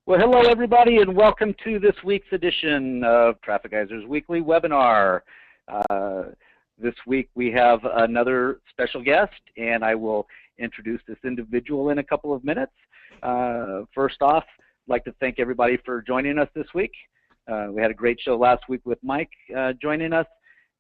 Well, hello everybody, and welcome to this week's edition of Traffic Geyser's weekly webinar. This week we have another special guest, and I will introduce this individual in a couple of minutes. First off, I'd like to thank everybody for joining us this week. We had a great show last week with Mike joining us,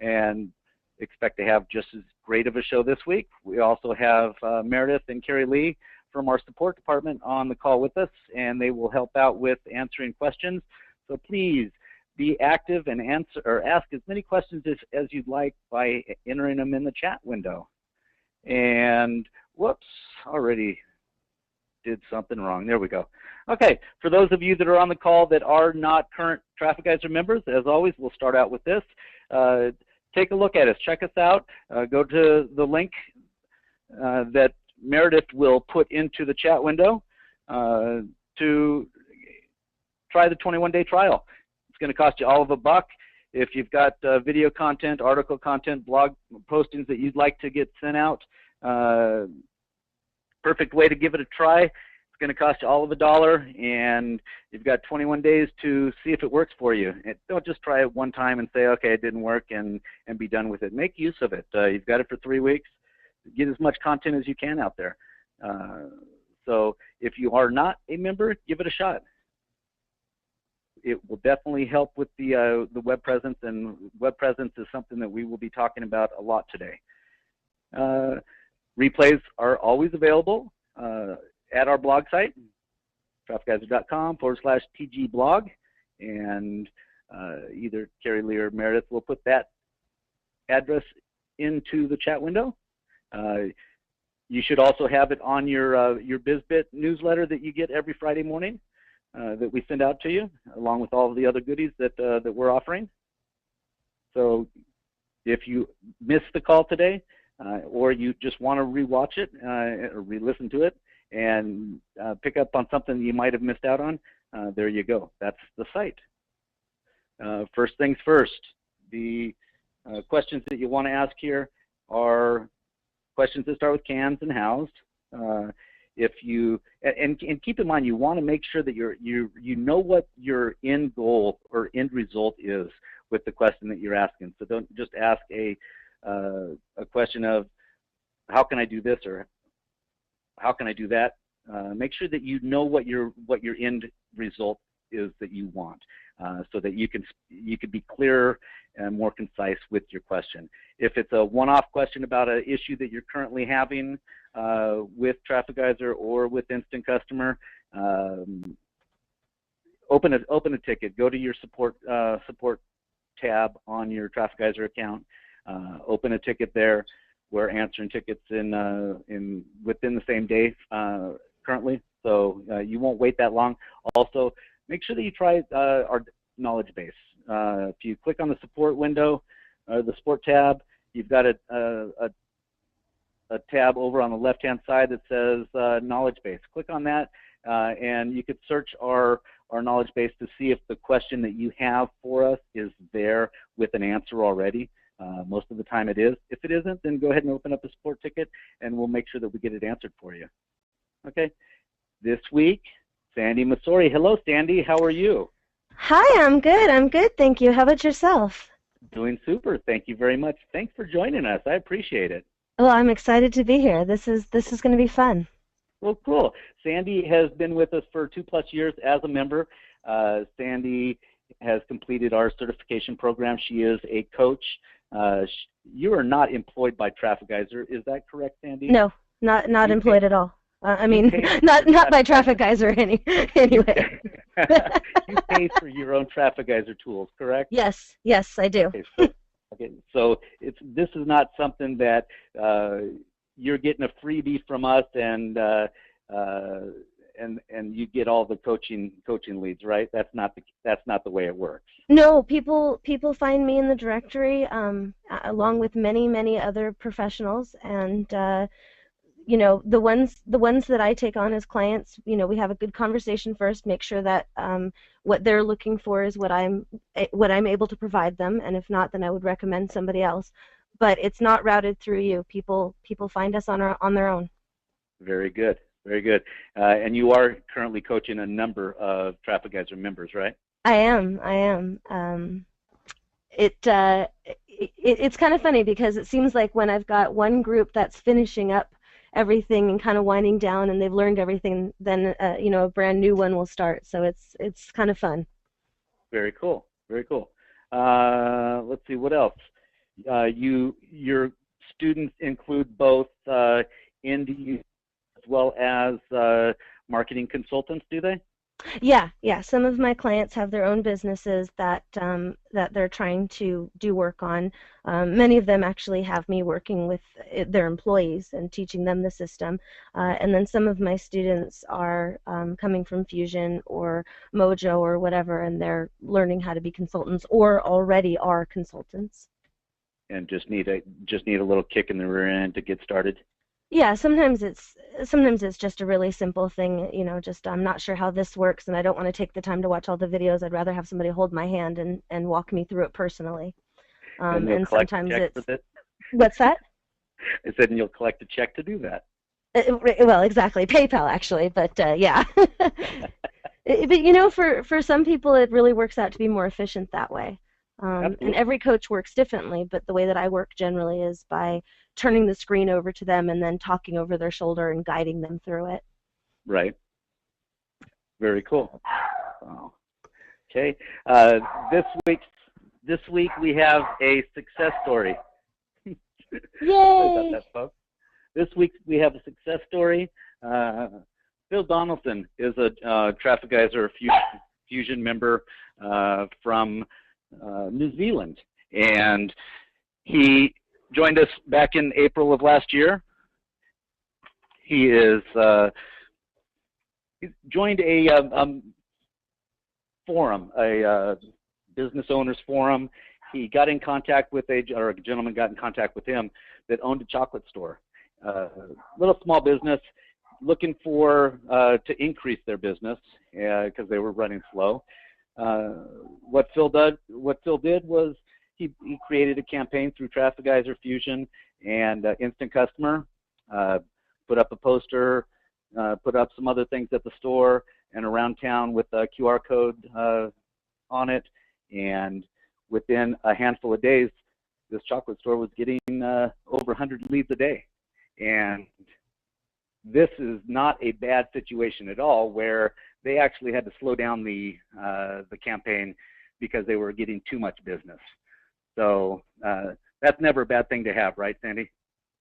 and expect to have just as great of a show this week. We also have Meredith and Carrie Lee from our support department on the call with us, and they will help out with answering questions. So please be active and ask as many questions as you'd like by entering them in the chat window. And whoops, already did something wrong. There we go. Okay, for those of you that are on the call that are not current Traffic Geyser members, as always, we'll start out with this. Take a look at us, check us out, go to the link that Meredith will put into the chat window to try the 21-day trial. It's going to cost you all of $1. If you've got video content, article content, blog postings that you'd like to get sent out, perfect way to give it a try. It's going to cost you all of $1, and you've got 21 days to see if it works for you. Don't just try it one time and say, okay, it didn't work, and be done with it. Make use of it. You've got it for 3 weeks. Get as much content as you can out there. So if you are not a member, give it a shot. It will definitely help with the web presence, and web presence is something that we will be talking about a lot today. Replays are always available at our blog site, trafficgeyser.com/tgblog, and either Carrie Lee or Meredith will put that address into the chat window. You should also have it on your BizBit newsletter that you get every Friday morning that we send out to you, along with all of the other goodies that we're offering. So if you missed the call today, or you just want to rewatch it or re-listen to it and pick up on something you might have missed out on, there you go. That's the site. First things first, the questions that you want to ask here are questions that start with cans and hows. If you and keep in mind, you want to make sure that you know what your end goal or end result is with the question that you're asking. So don't just ask a question of how can I do this or how can I do that. Make sure that you know what your end result is that you want, so that you can be clearer and more concise with your question. If it's a one-off question about an issue that you're currently having with Traffic Geyser or with Instant Customer, open a ticket. Go to your support tab on your Traffic Geyser account. Open a ticket there. We're answering tickets within the same day currently, so you won't wait that long. Also, make sure that you try our knowledge base. If you click on the support window, the support tab, you've got a tab over on the left-hand side that says knowledge base. Click on that, and you could search our knowledge base to see if the question that you have for us is there with an answer already. Most of the time it is. If it isn't, then go ahead and open up a support ticket, and we'll make sure that we get it answered for you. Okay. This week, Sandi Masori. Hello, Sandi. How are you? Hi, I'm good. I'm good, thank you. How about yourself? Doing super. Thank you very much. Thanks for joining us. I appreciate it. Well, I'm excited to be here. This is going to be fun. Well, cool. Sandi has been with us for 2+ years as a member. Sandi has completed our certification program. She is a coach. You are not employed by Traffic Geyser. Is that correct, Sandi? No, not employed at all. I mean, not by Traffic Geyser anyway. You pay for your own Traffic Geyser tools, correct? Yes, I do. Okay, so this is not something that you're getting a freebie from us and you get all the coaching leads, right? That's not the way it works. No, people find me in the directory along with many other professionals, and you know, the ones that I take on as clients, you know, we have a good conversation first, make sure that what they're looking for is what I'm able to provide them, and if not, then I would recommend somebody else. But it's not routed through you. People find us on their own. Very good. Very good. And you are currently coaching a number of Traffic Geyser members, right? I am. I am. It's kind of funny because it seems like when I've got one group that's finishing up everything and kind of winding down and they've learned everything, then a brand new one will start. So it's kind of fun. Very cool. Very cool. Let's see, what else? Your students include both indie as well as marketing consultants, do they? Yeah, yeah. Some of my clients have their own businesses that they're trying to do work on. Many of them actually have me working with their employees and teaching them the system. And then some of my students are coming from Fusion or Mojo or whatever, and they're learning how to be consultants or already are consultants. And just need a little kick in the rear end to get started. Yeah, sometimes it's just a really simple thing, just I'm not sure how this works and I don't want to take the time to watch all the videos. I'd rather have somebody hold my hand and walk me through it personally. And sometimes it's what's that? I said, and you'll collect a check to do that. Well, exactly, PayPal actually, but yeah. But for some people it really works out to be more efficient that way. And every coach works differently, but the way that I work generally is by turning the screen over to them and then talking over their shoulder and guiding them through it. Right. Very cool. Wow. Okay. This week we have a success story. Yay! Sorry about that, folks. This week we have a success story. Phil Donaldson is a Traffic Geyser Fusion member from New Zealand, and he joined us back in April of last year. He joined a forum, a business owners forum. He got in contact with a gentleman got in contact with him that owned a chocolate store, little small business, looking for to increase their business because they were running slow. What Phil did was he created a campaign through Traffic Geyser Fusion and Instant Customer, put up a poster, put up some other things at the store and around town with a QR code on it, and within a handful of days, this chocolate store was getting over 100 leads a day. And this is not a bad situation at all, where they actually had to slow down the campaign because they were getting too much business. So that's never a bad thing to have, right, Sandy?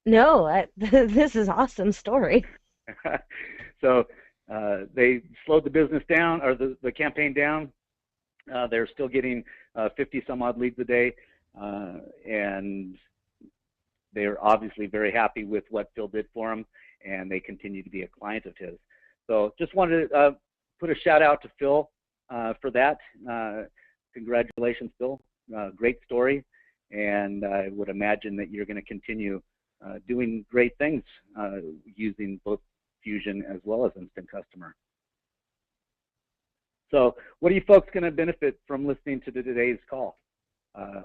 No, this is an awesome story. So they slowed the business down, or the campaign down. They're still getting 50 some odd leads a day, and they're obviously very happy with what Phil did for them, and they continue to be a client of his. So just wanted to put a shout out to Phil for that. Congratulations, Phil. Great story, and I would imagine that you're going to continue doing great things using both Fusion as well as Instant Customer. So what are you folks going to benefit from listening to today's call?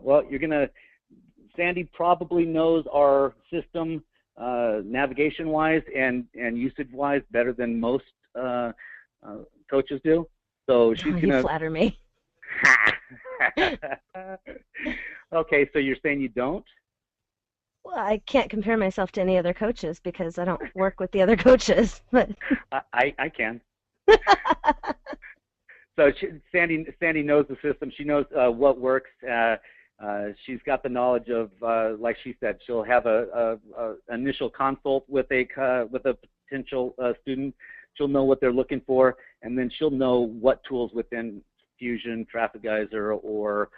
Well, Sandy probably knows our system navigation-wise and usage-wise better than most coaches do. So she's going to... You flatter me. Okay, so you're saying you don't? Well, I can't compare myself to any other coaches because I don't work with the other coaches. But I can. So Sandy knows the system. She knows what works. She's got the knowledge of, like she said, she'll have a initial consult with a potential student. She'll know what they're looking for, and then she'll know what tools within Fusion, Traffic Geyser, or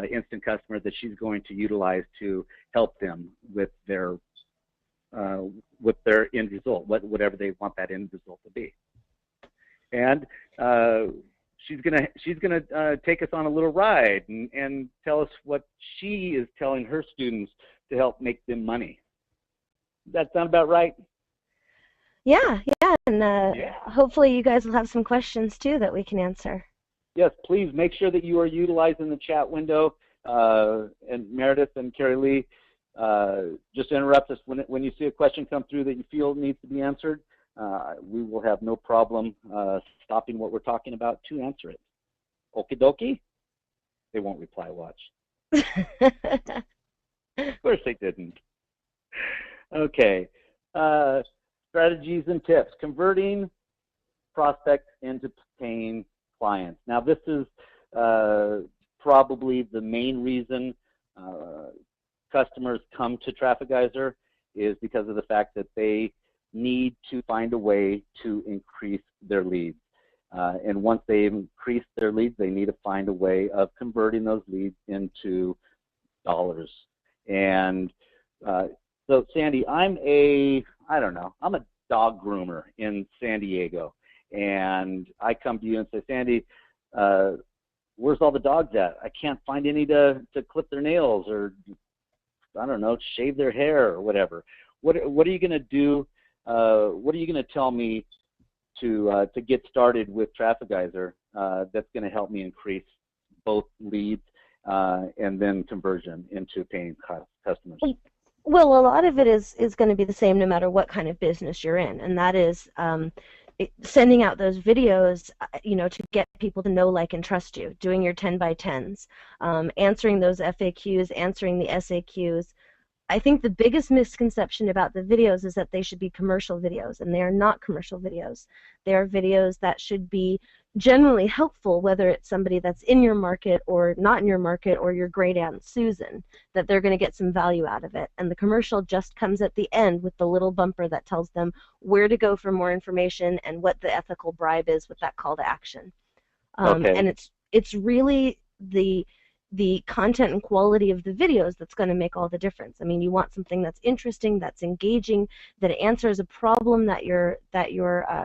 Instant Customer that she's going to utilize to help them with their end result, whatever they want that end result to be. And she's gonna take us on a little ride and tell us what she is telling her students to help make them money. Does that sound about right? Yeah, and hopefully you guys will have some questions too that we can answer. Yes, please make sure that you are utilizing the chat window. And Meredith and Carrie Lee, just interrupt us when you see a question come through that you feel needs to be answered. we will have no problem stopping what we're talking about to answer it. Okie dokie? They won't reply, watch. Of course they didn't. Okay. Strategies and tips. Converting prospects into paying clients. Now, this is probably the main reason customers come to Traffic Geyser, is because of the fact that they need to find a way to increase their leads. And once they increase their leads, they need to find a way of converting those leads into dollars. And so, Sandy, I'm a dog groomer in San Diego. And I come to you and say, Sandy, where's all the dogs at? I can't find any to clip their nails, or, I don't know, shave their hair or whatever. What are you going to do? What are you going to tell me to get started with Traffic Geyser that's going to help me increase both leads and then conversion into paying customers? Well, a lot of it is going to be the same no matter what kind of business you're in, and that is sending out those videos, to get people to know, like, and trust you, doing your 10 by 10s, answering those FAQs, answering the SAQs. I think the biggest misconception about the videos is that they should be commercial videos, and they are not commercial videos. They are videos that should be generally helpful, whether it's somebody that's in your market or not in your market, or your great Aunt Susan, that they're going to get some value out of it. And the commercial just comes at the end with the little bumper that tells them where to go for more information and what the ethical bribe is with that call to action. Okay. And it's really the content and quality of the videos that's going to make all the difference. I mean, you want something that's interesting, that's engaging, that answers a problem that your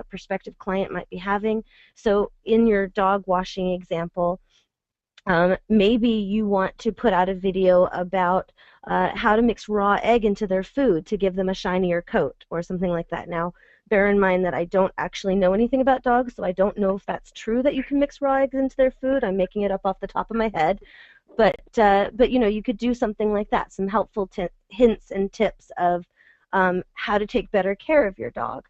prospective client might be having. So in your dog washing example, maybe you want to put out a video about how to mix raw egg into their food to give them a shinier coat or something like that. Now, bear in mind that I don't actually know anything about dogs, so I don't know if that's true that you can mix raw eggs into their food. I'm making it up off the top of my head. But you could do something like that, some helpful hints and tips of how to take better care of your dog.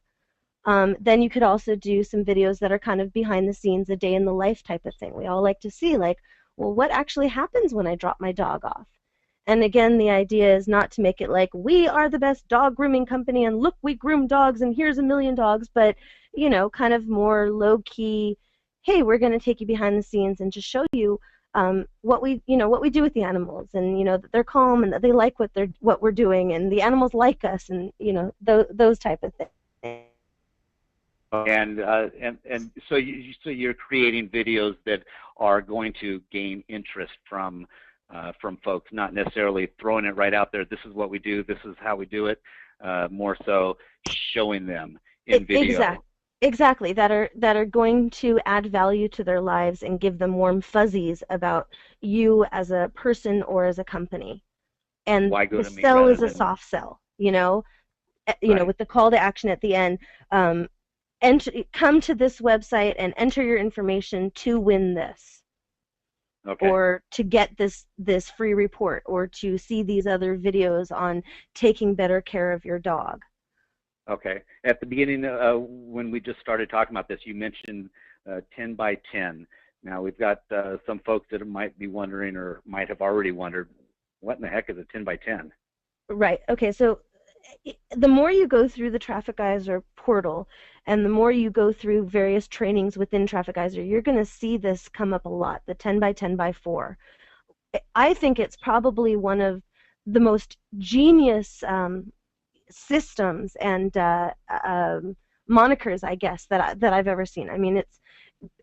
Then you could also do some videos that are kind of behind the scenes, a day in the life type of thing. We all like to see, like, well, what actually happens when I drop my dog off? And again, the idea is not to make it like, we are the best dog grooming company and look, we groom dogs and here's 1 million dogs, but, kind of more low-key, hey, we're going to take you behind the scenes and just show you what we do with the animals, and that they're calm and that they like what we're doing, and the animals like us, and those type of things. And so you're creating videos that are going to gain interest from folks, not necessarily throwing it right out there. This is what we do. This is how we do it. More so showing them in video. Exactly, that are going to add value to their lives and give them warm fuzzies about you as a person or as a company. And the sell is a soft sell, Right. with the call to action at the end. Come to this website and enter your information to win this. Okay. Or to get this free report, or to see these other videos on taking better care of your dog. Okay. At the beginning, when we just started talking about this, you mentioned 10 by 10. Now, we've got some folks that might be wondering, or might have already wondered, what in the heck is a 10 by 10? Right. Okay. So the more you go through the Traffic Geyser portal, and the more you go through various trainings within Traffic Geyser, you're going to see this come up a lot, the 10 by 10 by 4. I think it's probably one of the most genius systems and monikers, I guess, that I've ever seen. I mean,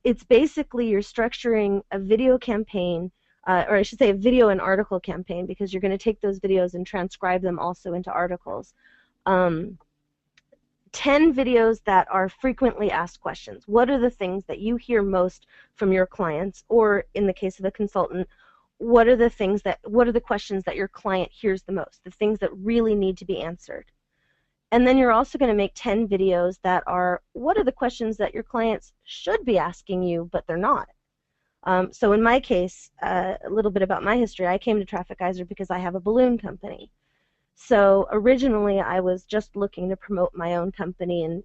it's basically you're structuring a video campaign, or I should say a video and article campaign, because you're going to take those videos and transcribe them also into articles. 10 videos that are frequently asked questions. What are the things that you hear most from your clients, or in the case of a consultant, what are the questions that your client hears the most, the things that really need to be answered? And then you're also going to make 10 videos that are, what are the questions that your clients should be asking you, but they're not? So in my case, a little bit about my history, I came to Traffic Geyser because I have a balloon company. So originally I was just looking to promote my own company and,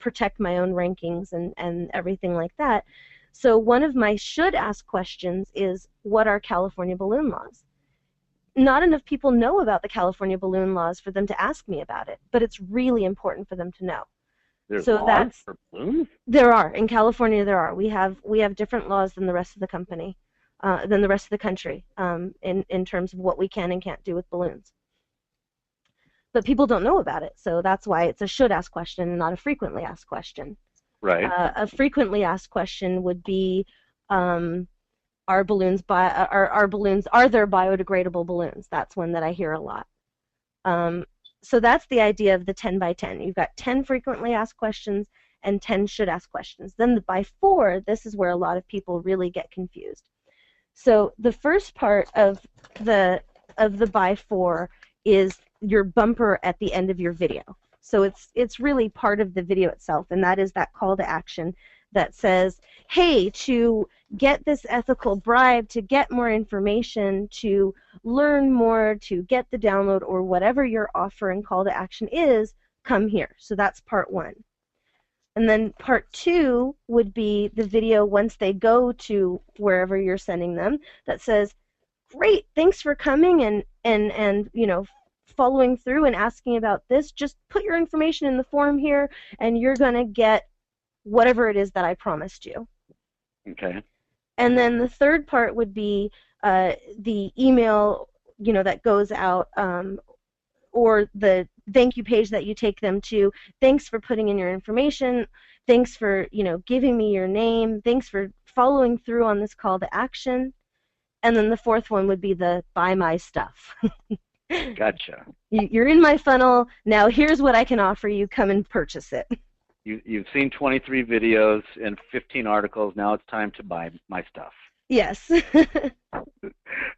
protect my own rankings and everything like that. So one of my should ask questions is, what are California balloon laws? Not enough people know about the California balloon laws for them to ask me about it, but it's really important for them to know. There's So laws for balloons? There are. In California there are. We have different laws than the rest of the than the rest of the country, in terms of what we can and can't do with balloons. But people don't know about it, so that's why it's a should ask question and not a frequently asked question. Right. A frequently asked question would be, are there biodegradable balloons? That's one that I hear a lot. So that's the idea of the 10 by 10. You've got 10 frequently asked questions and 10 should ask questions. Then the by 4, this is where a lot of people really get confused. So the first part of the by 4 is your bumper at the end of your video. So it's really part of the video itself, and that is that call to action that says, hey, to get this ethical bribe, to get more information, to learn more, to get the download, or whatever your offer and call to action is, come here. So that's part 1. And then part 2 would be the video once they go to wherever you're sending them that says, great, thanks for coming and following through and asking about this. Just put your information in the form here and you're going to get whatever it is that I promised you. Okay. And then the third part would be the email, that goes out, or the thank you page that you take them to. Thanks for putting in your information. Thanks for, giving me your name. Thanks for following through on this call to action. And then the fourth one would be the buy my stuff. Gotcha. You're in my funnel. Now here's what I can offer you. Come and purchase it. You've seen 23 videos and 15 articles. Now it's time to buy my stuff. Yes.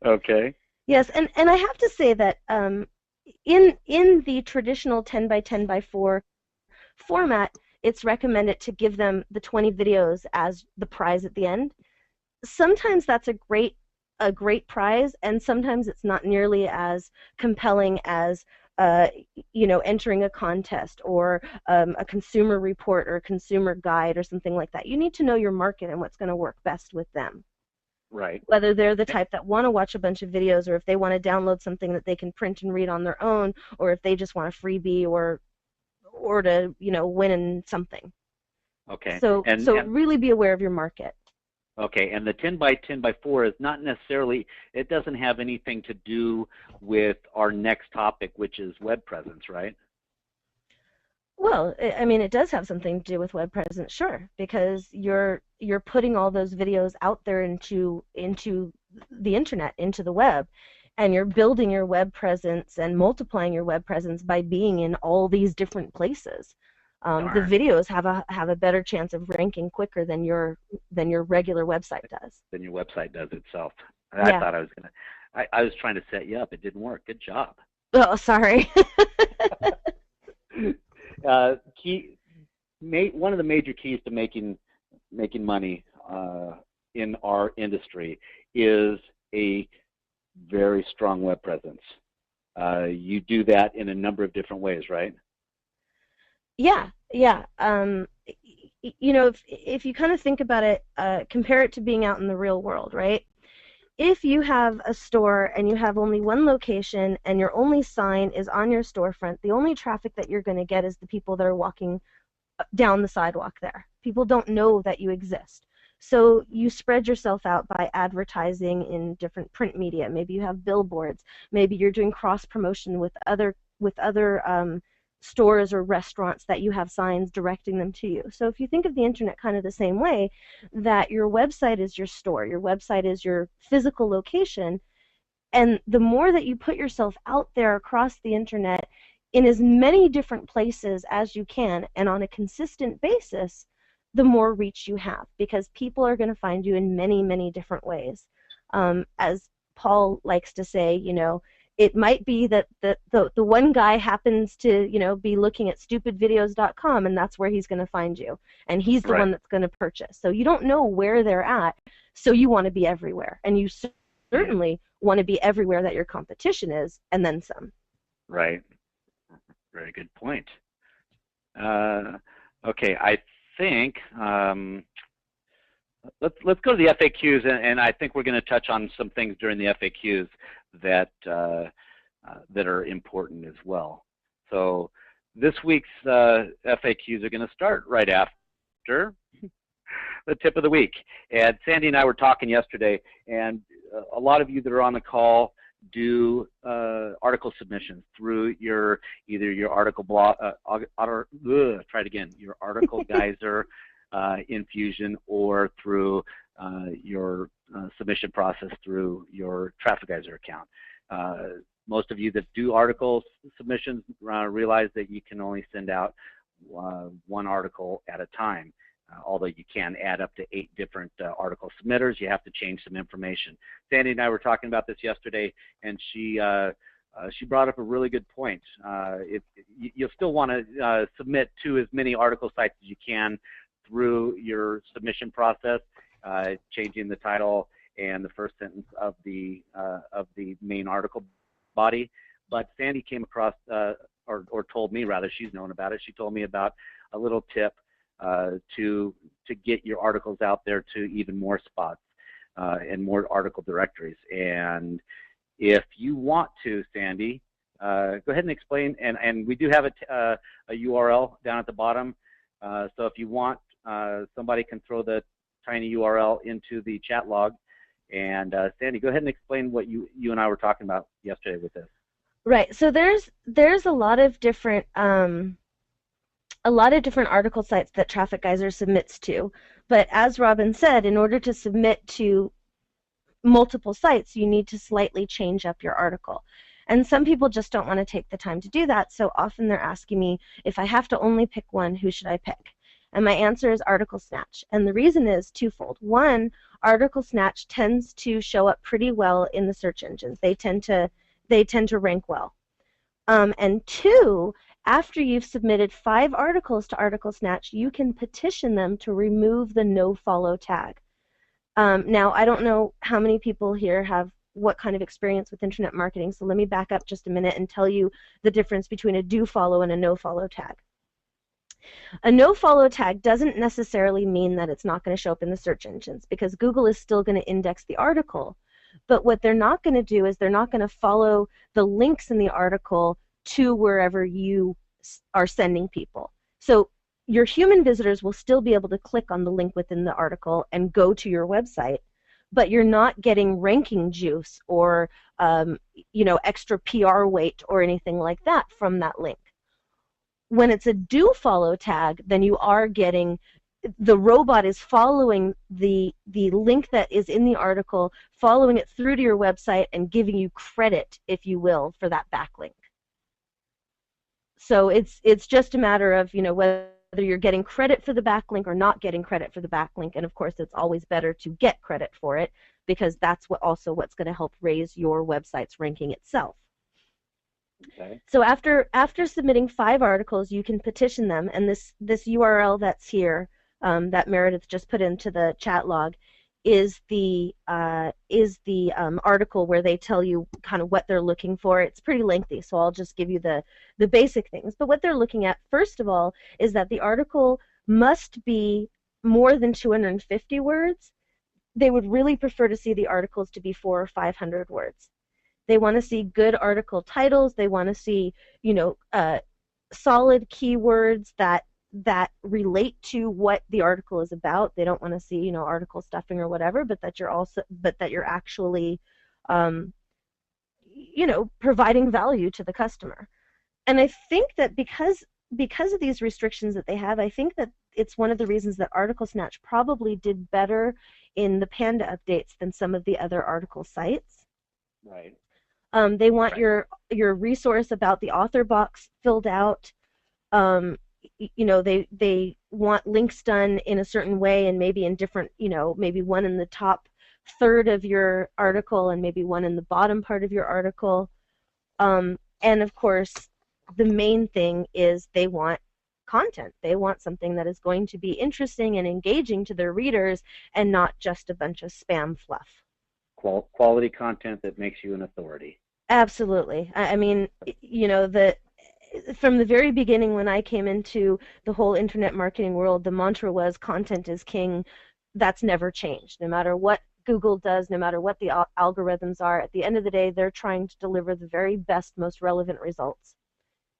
Okay. Yes, and I have to say that in the traditional 10 by 10 by 4 format, it's recommended to give them the 20 videos as the prize at the end. Sometimes that's a great prize, and sometimes it's not nearly as compelling as entering a contest or a consumer report or a consumer guide or something like that. You need to know your market and what's going to work best with them. Right. Whether they're the type that want to watch a bunch of videos, or if they want to download something that they can print and read on their own, or if they just want a freebie or to win in something. Okay. So really be aware of your market. Okay, and the 10 by 10 by 4 is not necessarily, it doesn't have anything to do with our next topic, which is web presence, right? Well, I mean, it does have something to do with web presence, sure, because you're putting all those videos out there into the internet, into the web, and you're building your web presence and multiplying your web presence by being in all these different places. The videos have a better chance of ranking quicker than your regular website does. Than your website does itself. I thought I was trying to set you up. It didn't work. Good job. Oh, sorry. One of the major keys to making money in our industry is a very strong web presence. You do that in a number of different ways, right? Yeah. If you kind of think about it, compare it to being out in the real world, right? If you have a store and you have only one location and your only sign is on your storefront, the only traffic that you're going to get is the people that are walking down the sidewalk there. People don't know that you exist. So you spread yourself out by advertising in different print media. Maybe you have billboards. Maybe you're doing cross promotion with other stores or restaurants that you have signs directing them to you. So if you think of the internet kind of the same way, that your website is your store, your website is your physical location, and the more that you put yourself out there across the internet in as many different places as you can and on a consistent basis, the more reach you have, because people are going to find you in many, many different ways. As Paul likes to say, it might be that the one guy happens to be looking at stupidvideos.com, and that's where he's going to find you, and he's the one that's going to purchase. So you don't know where they're at, so you want to be everywhere, and you certainly want to be everywhere that your competition is, and then some. Right. Very good point. Okay, I think let's go to the FAQs, and I think we're going to touch on some things during the FAQs that that are important as well. So this week's FAQs are going to start right after the tip of the week. And Sandi and I were talking yesterday, and a lot of you that are on the call do article submissions through your either your article blog, try it again, your article Geyser infusion, or through your submission process through your Traffic Geyser account. Most of you that do article submissions realize that you can only send out one article at a time. Although you can add up to 8 different article submitters, you have to change some information. Sandi and I were talking about this yesterday, and she brought up a really good point. You'll still want to submit to as many article sites as you can through your submission process, changing the title and the first sentence of the main article body. But Sandi came across, or told me rather, she's known about it. She told me about a little tip to get your articles out there to even more spots and more article directories. And if you want to, Sandi, go ahead and explain. And we do have a URL down at the bottom. So if you want, somebody can throw the tiny URL into the chat log. And Sandi, go ahead and explain what you and I were talking about yesterday with this. Right. So there's a lot of different article sites that Traffic Geyser submits to, but as Robin said, in order to submit to multiple sites, you need to slightly change up your article. And some people just don't want to take the time to do that, so often they're asking me, if I have to only pick one, who should I pick? And my answer is Article Snatch. And the reason is twofold. One, Article Snatch tends to show up pretty well in the search engines. They tend to rank well. And two, after you've submitted 5 articles to Article Snatch, you can petition them to remove the nofollow tag. Now, I don't know how many people here have what kind of experience with internet marketing, so let me back up just a minute and tell you the difference between a do follow and a no follow tag. A no follow tag doesn't necessarily mean that it's not going to show up in the search engines, because Google is still going to index the article. But what they're not going to do is they're not going to follow the links in the article to wherever you are sending people. So your human visitors will still be able to click on the link within the article and go to your website, but you're not getting ranking juice or extra PR weight or anything like that from that link. When it's a do follow tag, then you are getting, the robot is following the link that is in the article, following it through to your website and giving you credit, if you will, for that backlink. So it's just a matter of whether you're getting credit for the backlink or not getting credit for the backlink, and of course it's always better to get credit for it, because that's what's going to help raise your website's ranking itself. Okay. So after submitting 5 articles, you can petition them, and this URL that's here that Meredith just put into the chat log is the article where they tell you kind of what they're looking for. It's pretty lengthy, so I'll just give you the basic things. But what they're looking at, first of all, is that the article must be more than 250 words. They would really prefer to see the articles to be 400 or 500 words. They want to see good article titles. They want to see, solid keywords that relate to what the article is about. They don't want to see, article stuffing or whatever, but that you're actually, providing value to the customer. And I think that because of these restrictions that they have, I think that it's one of the reasons that Article Snatch probably did better in the Panda updates than some of the other article sites. Right. They want your resource about the author box filled out. They want links done in a certain way, and maybe in different, maybe one in the top third of your article and maybe one in the bottom part of your article. And of course, the main thing is they want content. They want something that is going to be interesting and engaging to their readers, and not just a bunch of spam fluff. Quality content that makes you an authority. Absolutely. I mean, you know, from the very beginning when I came into the whole internet marketing world, the mantra was content is king. That's never changed. No matter what Google does, no matter what the algorithms are, at the end of the day, they're trying to deliver the very best, most relevant results,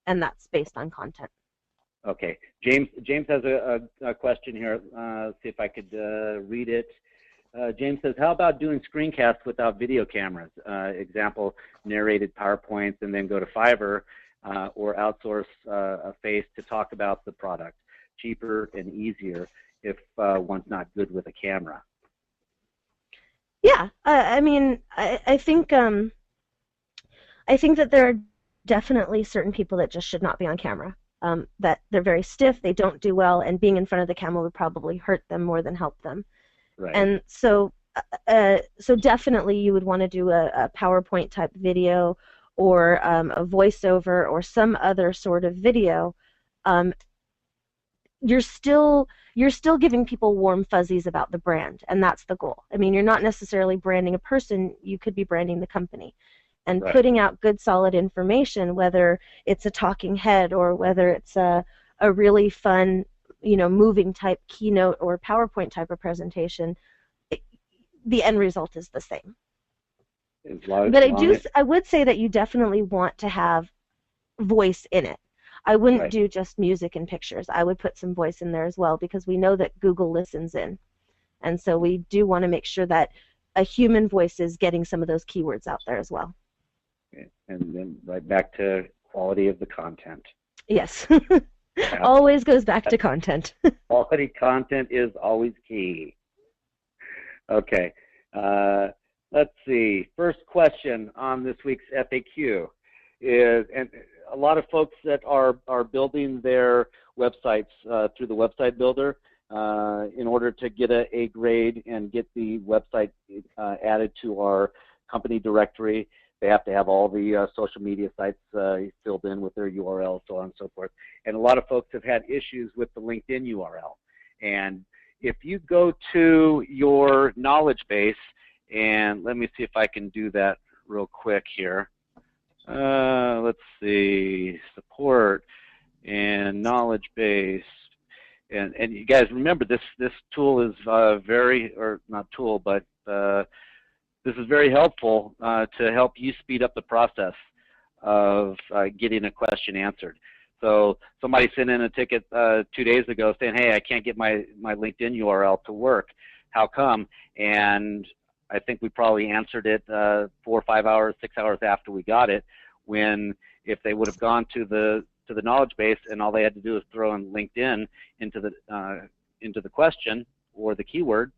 and that's based on content. Okay, James has a question here. See if I could read it. James says, how about doing screencasts without video cameras? Example, narrated PowerPoints and then go to Fiverr or outsource a face to talk about the product. Cheaper and easier if one's not good with a camera. Yeah, I mean, I think that there are definitely certain people that just should not be on camera. That they're very stiff, they don't do well, and being in front of the camera would probably hurt them more than help them. Right. And so definitely you would want to do a PowerPoint type video or a voiceover or some other sort of video. You're still giving people warm fuzzies about the brand, and that's the goal. I mean, you're not necessarily branding a person, you could be branding the company. And Right. putting out good solid information, whether it's a talking head or whether it's a really fun, you know, moving type keynote or PowerPoint type of presentation, the end result is the same. But I would say that you definitely want to have voice in it. I wouldn't Right. do just music and pictures. I would put some voice in there as well, because we know that Google listens in. And so we do want to make sure that a human voice is getting some of those keywords out there as well. And then right back to quality of the content. Yes. Always goes back to content. Quality content is always key. Okay. Let's see. First question on this week's FAQ is, and a lot of folks that are building their websites through the website builder in order to get a grade and get the website added to our company directory. They have to have all the social media sites filled in with their URL, so on and so forth. And a lot of folks have had issues with the LinkedIn URL. And if you go to your knowledge base, and let me see if I can do that real quick here. Let's see, support and knowledge base. And you guys remember this tool is not tool, but this is very helpful to help you speed up the process of getting a question answered. So somebody sent in a ticket 2 days ago saying, hey, I can't get my LinkedIn URL to work. How come? And I think we probably answered it 4 or 5 hours, 6 hours after we got it, when if they would have gone to the knowledge base and all they had to do is throw in LinkedIn into the question or the keyword,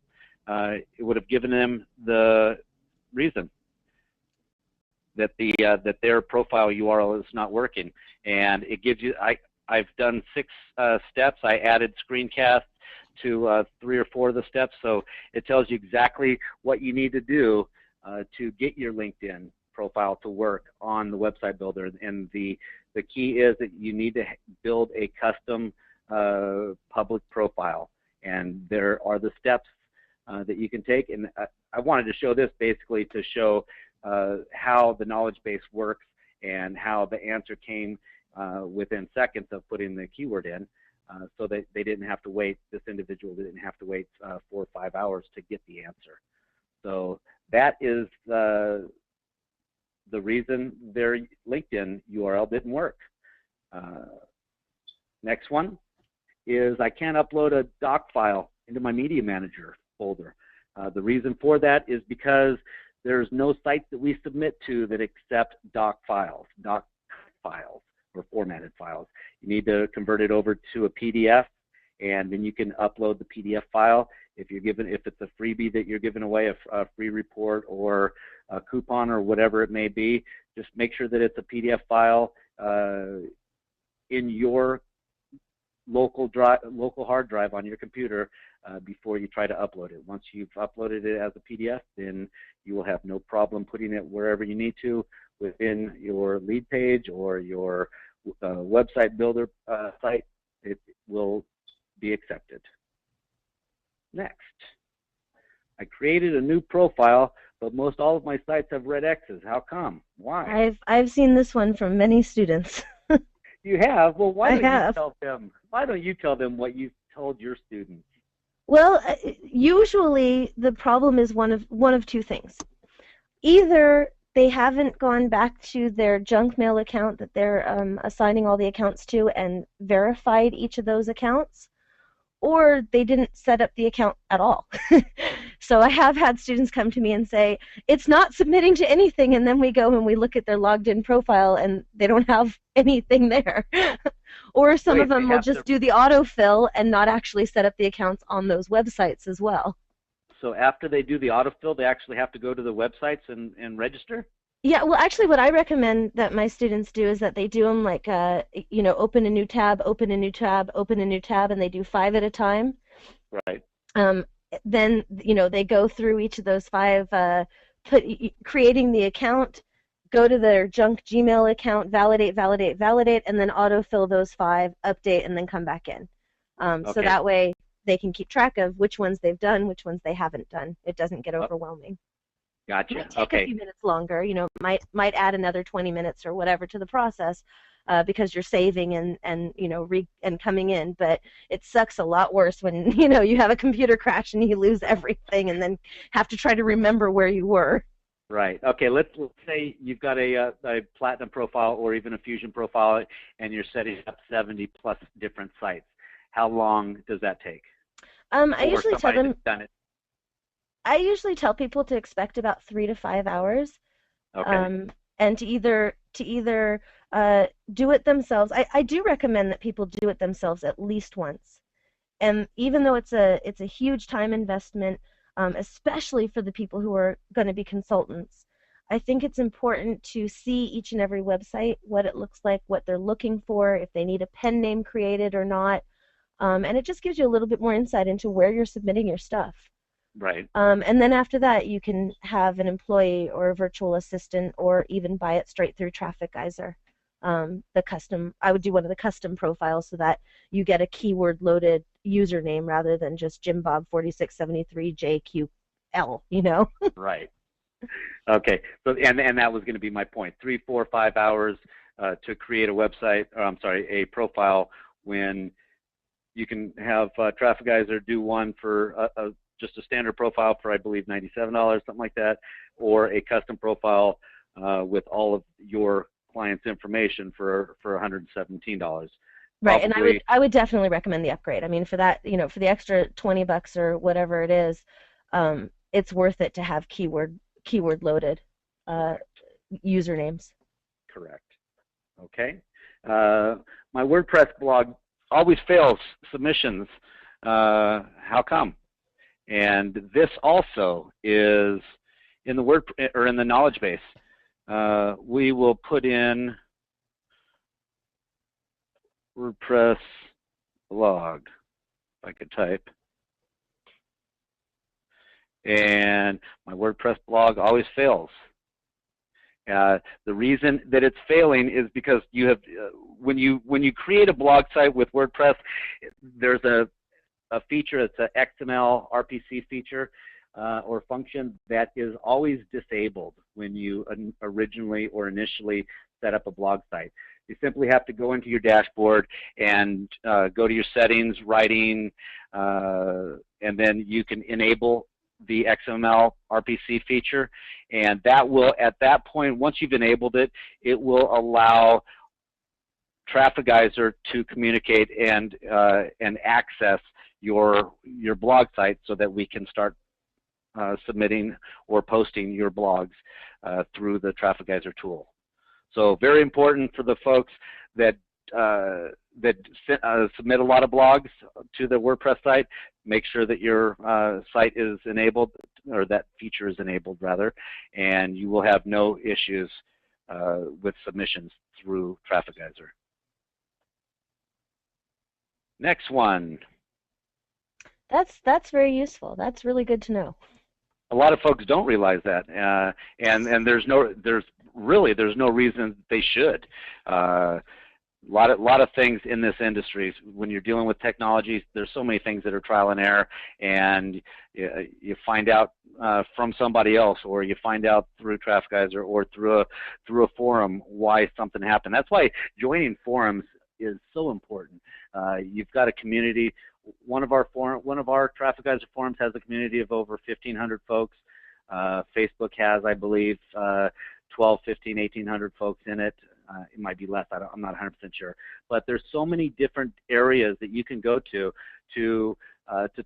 it would have given them the reason that their profile URL is not working. And it gives you, I've done 6 steps. I added screencasts to 3 or 4 of the steps, so it tells you exactly what you need to do to get your LinkedIn profile to work on the website builder. And the key is that you need to build a custom public profile, and there are the steps that you can take. And I wanted to show this basically to show how the knowledge base works and how the answer came within seconds of putting the keyword in, so that they didn't have to wait, this individual didn't have to wait 4 or 5 hours to get the answer. So that is the reason their LinkedIn URL didn't work. Next one is I can't upload a doc file into my media manager folder. The reason for that is because there's no site that we submit to that accept doc files or formatted files. You need to convert it over to a PDF, and then you can upload the PDF file. If it's a freebie that you're giving away, a free report or a coupon or whatever it may be, just make sure that it's a PDF file in your local hard drive on your computer before you try to upload it. Once you've uploaded it as a PDF, then you will have no problem putting it wherever you need to within your lead page or your website builder site. It will be accepted. Next, I created a new profile, but most all of my sites have red X's. How come? Why? I've seen this one from many students. You have? Well, why I don't you have. tell them? Why don't you tell them what you told your students? Well, usually the problem is one of two things. Either they haven't gone back to their junk mail account that they're assigning all the accounts to and verified each of those accounts, or they didn't set up the account at all. So I have had students come to me and say, it's not submitting to anything, and then we go and we look at their logged in profile and they don't have anything there. Or some of them will just do the autofill and not actually set up the accounts on those websites as well. So after they do the autofill, they actually have to go to the websites and register? Yeah, well, actually, what I recommend that my students do is that they do them like, open a new tab, open a new tab, open a new tab, and they do 5 at a time. Right. Then, they go through each of those 5, creating the account, go to their junk Gmail account, validate, validate, validate, and then autofill those 5, update, and then come back in. So that way they can keep track of which ones they've done, which ones they haven't done. It doesn't get overwhelming. Gotcha. It might take a few minutes longer. Might add another 20 minutes or whatever to the process because you're saving and coming in. But it sucks a lot worse when you have a computer crash and you lose everything and then have to try to remember where you were. Right. Okay. Let's say you've got a Platinum profile or even a Fusion profile, and you're setting up 70 plus different sites. How long does that take? I usually tell them. I usually tell people to expect about 3 to 5 hours, and to either do it themselves. I do recommend that people do it themselves at least once, and even though it's a huge time investment, especially for the people who are going to be consultants, I think it's important to see each and every website, what it looks like, what they're looking for, if they need a pen name created or not, and it just gives you a little bit more insight into where you're submitting your stuff. Right. And then after that, you can have an employee or a virtual assistant, or even buy it straight through Traffic Geyser. I would do one of the custom profiles so that you get a keyword-loaded username rather than just JimBob4673JQL. Right. Okay. So and that was going to be my point. 3, 4, 5 hours to create a website. A profile, when you can have Traffic Geyser do one for just a standard profile for, I believe, $97, something like that, or a custom profile with all of your client's information for $117. Right, and I would definitely recommend the upgrade. I mean, for that, for the extra $20 or whatever it is, it's worth it to have keyword loaded usernames. Correct. Okay. My WordPress blog always fails submissions. How come? And this also is in the in the knowledge base. We will put in WordPress blog, if I could type. And my WordPress blog always fails. The reason that it's failing is because you have when you create a blog site with WordPress, there's a feature. It's an XML RPC feature or function that is always disabled when you originally or initially set up a blog site. You simply have to go into your dashboard and go to your settings, writing, and then you can enable the XML RPC feature, and that will, at that point, once you've enabled it, it will allow Traffic Geyser to communicate and access your blog site so that we can start submitting or posting your blogs through the Traffic Geyser tool. So very important for the folks that submit a lot of blogs to the WordPress site. Make sure that your site is enabled, or that feature is enabled rather, and you will have no issues with submissions through Traffic Geyser. Next one. That's very useful. That's really good to know. A lot of folks don't realize that, and there's no reason they should. lot of things in this industry. When you're dealing with technologies, there's so many things that are trial and error, and you find out from somebody else, or you find out through Traffic Geyser or through a forum why something happened. That's why joining forums is so important. You've got a community. One of our Traffic Geyser forums has a community of over 1,500 folks. Facebook has, I believe, 12, 15, 1,800 folks in it. It might be less. I'm not 100% sure. But there's so many different areas that you can go to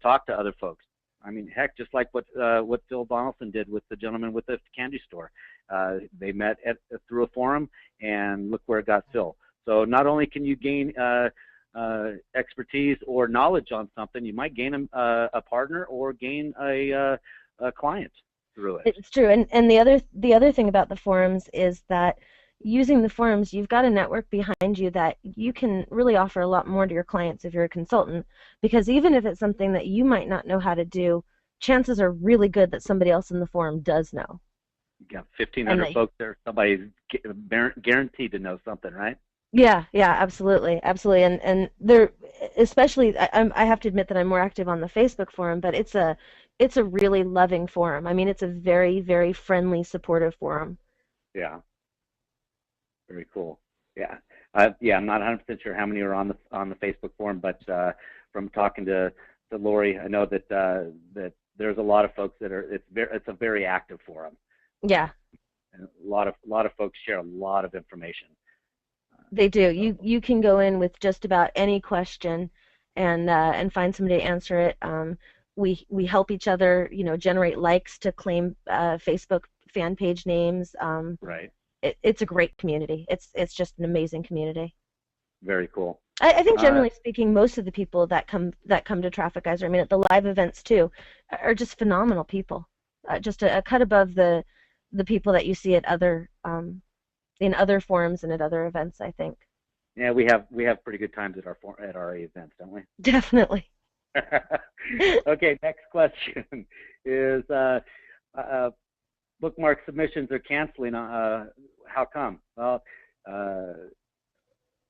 talk to other folks. I mean, heck, just like what Phil Donaldson did with the gentleman with the candy store. They met through a forum, and look where it got Phil. So not only can you gain expertise or knowledge on something, you might gain a partner or gain a client through it. It's true, and the other thing about the forums is that using the forums, you've got a network behind you that you can really offer a lot more to your clients if you're a consultant, because even if it's something that you might not know how to do, chances are really good that somebody else in the forum does know. You got 1,500 folks there. Somebody's guaranteed to know something, right? Yeah, absolutely, and there, especially, I have to admit that I'm more active on the Facebook forum, but it's a really loving forum. I mean, it's a very, very friendly, supportive forum. Yeah. Very cool. Yeah. I'm not 100% sure how many are on the Facebook forum, but from talking to Lori, I know that that there's a lot of folks that are. It's a very active forum. Yeah. And a lot of folks share a lot of information. They do. You can go in with just about any question, and find somebody to answer it. We help each other, generate likes to claim Facebook fan page names. Right. It's a great community. It's just an amazing community. Very cool. I think generally speaking, most of the people that come to Traffic Geyser, I mean at the live events too, are just phenomenal people. Just a cut above the people that you see at other in other forums and at other events, I think. Yeah, we have pretty good times at our events, don't we? Definitely. Okay, next question is bookmark submissions are canceling. How come? Well,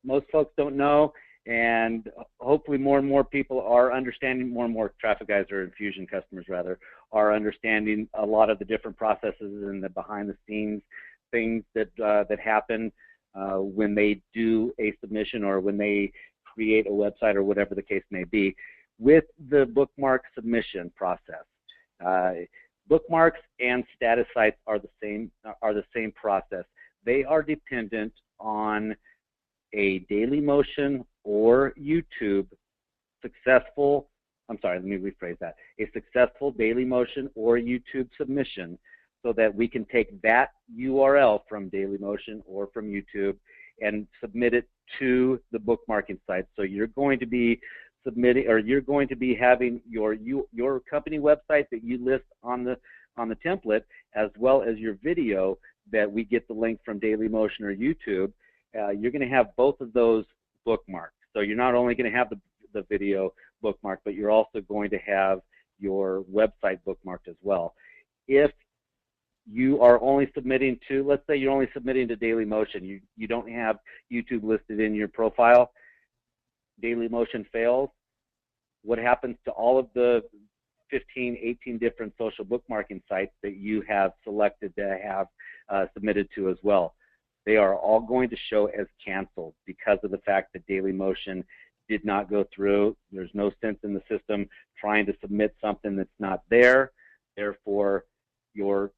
most folks don't know, and hopefully more and more people are understanding. More and more Traffic Geyser and Fusion customers, rather, are understanding a lot of the different processes and the behind-the-scenes things that happen when they do a submission or when they create a website or whatever the case may be. With the bookmark submission process, bookmarks and status sites are the same process. They are dependent on a Dailymotion or YouTube successful. I'm sorry, let me rephrase that. A successful Dailymotion or YouTube submission, so that we can take that URL from Dailymotion or from YouTube and submit it to the bookmarking site. So you're going to be submitting, or you're going to be having your company website that you list on the template, as well as your video that we get the link from Dailymotion or YouTube. You're going to have both of those bookmarked. So you're not only going to have the video bookmarked, but you're also going to have your website bookmarked as well. If you are only submitting to, let's say you're only submitting to Dailymotion, you don't have YouTube listed in your profile, Dailymotion fails, what happens to all of the 15, 18 different social bookmarking sites that you have selected to have submitted to as well? They are all going to show as canceled because of the fact that Dailymotion did not go through. There's no sense in the system trying to submit something that's not there. Therefore, your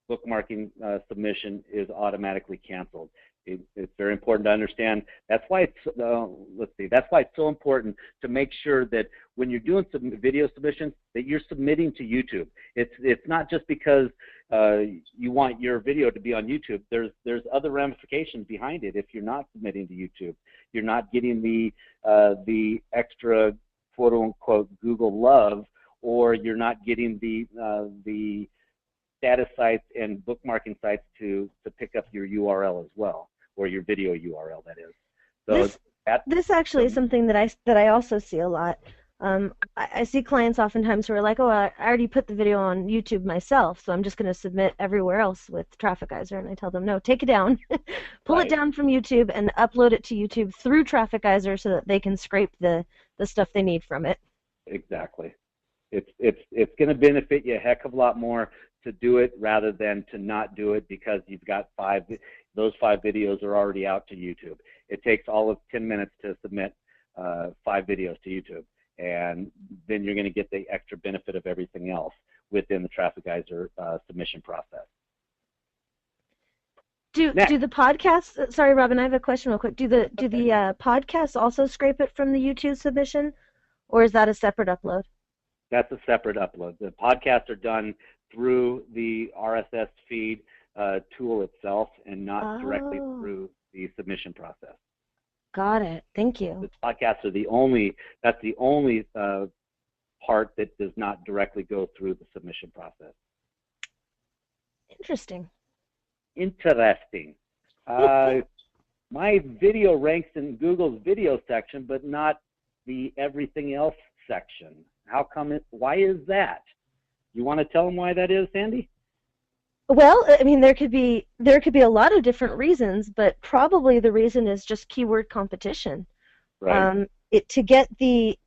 bookmarking submission is automatically canceled. It's very important to understand. That's why it's that's why it's so important to make sure that when you're doing some video submissions, that you're submitting to YouTube. It's not just because you want your video to be on YouTube. There's other ramifications behind it. If you're not submitting to YouTube, you're not getting the extra quote unquote Google love, or you're not getting the status sites and bookmarking sites to pick up your URL as well, or your video URL, that is. So this actually is something that I also see a lot. I see clients oftentimes who are like, oh, I already put the video on YouTube myself, so I'm just going to submit everywhere else with Traffic Geyser. And I tell them, no, take it down, pull it Right. down from YouTube and upload it to YouTube through Traffic Geyser so that they can scrape the stuff they need from it. Exactly. It's going to benefit you a heck of a lot more to do it rather than to not do it because you've got those 5 videos are already out to YouTube. It takes all of 10 minutes to submit 5 videos to YouTube, and then you're going to get the extra benefit of everything else within the Traffic Geyser submission process. Do the podcasts? Sorry, Robin, I have a question real quick. Do the podcasts also scrape it from the YouTube submission, or is that a separate upload? That's a separate upload. The podcasts are done through the RSS feed tool itself and not directly through the submission process. Got it. Thank you. The podcasts are that's the only part that does not directly go through the submission process. Interesting. Interesting. My video ranks in Google's video section, but not the everything else section. How come why is that? You want to tell them why that is, Sandy? Well, I mean, there could be a lot of different reasons, but probably the reason is just keyword competition. Right. To get the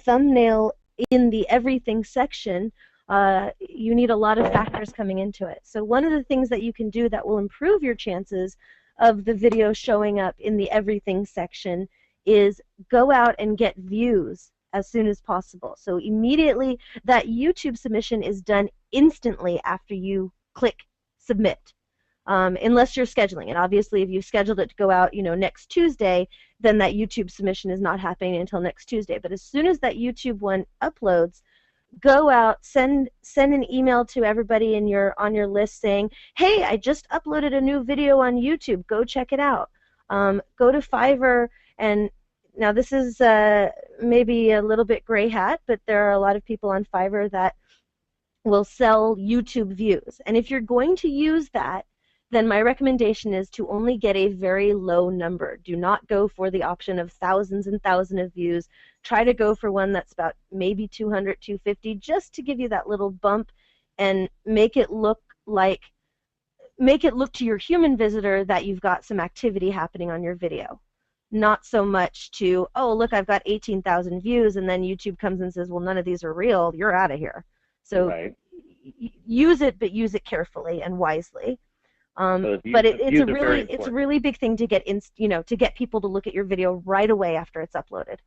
thumbnail in the everything section, you need a lot of factors coming into it. So one of the things that you can do that will improve your chances of the video showing up in the everything section is go out and get views as soon as possible. So immediately that YouTube submission is done instantly after you click submit, unless you're scheduling it. Obviously, if you scheduled it to go out, next Tuesday, then that YouTube submission is not happening until next Tuesday. But as soon as that YouTube one uploads, go out, send an email to everybody on your list saying, hey, I just uploaded a new video on YouTube. Go check it out. Go to Fiverr, and now this is maybe a little bit gray hat, but there are a lot of people on Fiverr that will sell YouTube views. And if you're going to use that, then my recommendation is to only get a very low number. Do not go for the option of thousands and thousands of views. Try to go for one that's about maybe 200, 250, just to give you that little bump and make it look to your human visitor that you've got some activity happening on your video. Not so much to, oh, look, I've got 18,000 views, and then YouTube comes and says, well, none of these are real. You're out of here. So right. Use it, but use it carefully and wisely. But it's a really big thing to get to get people to look at your video right away after it's uploaded.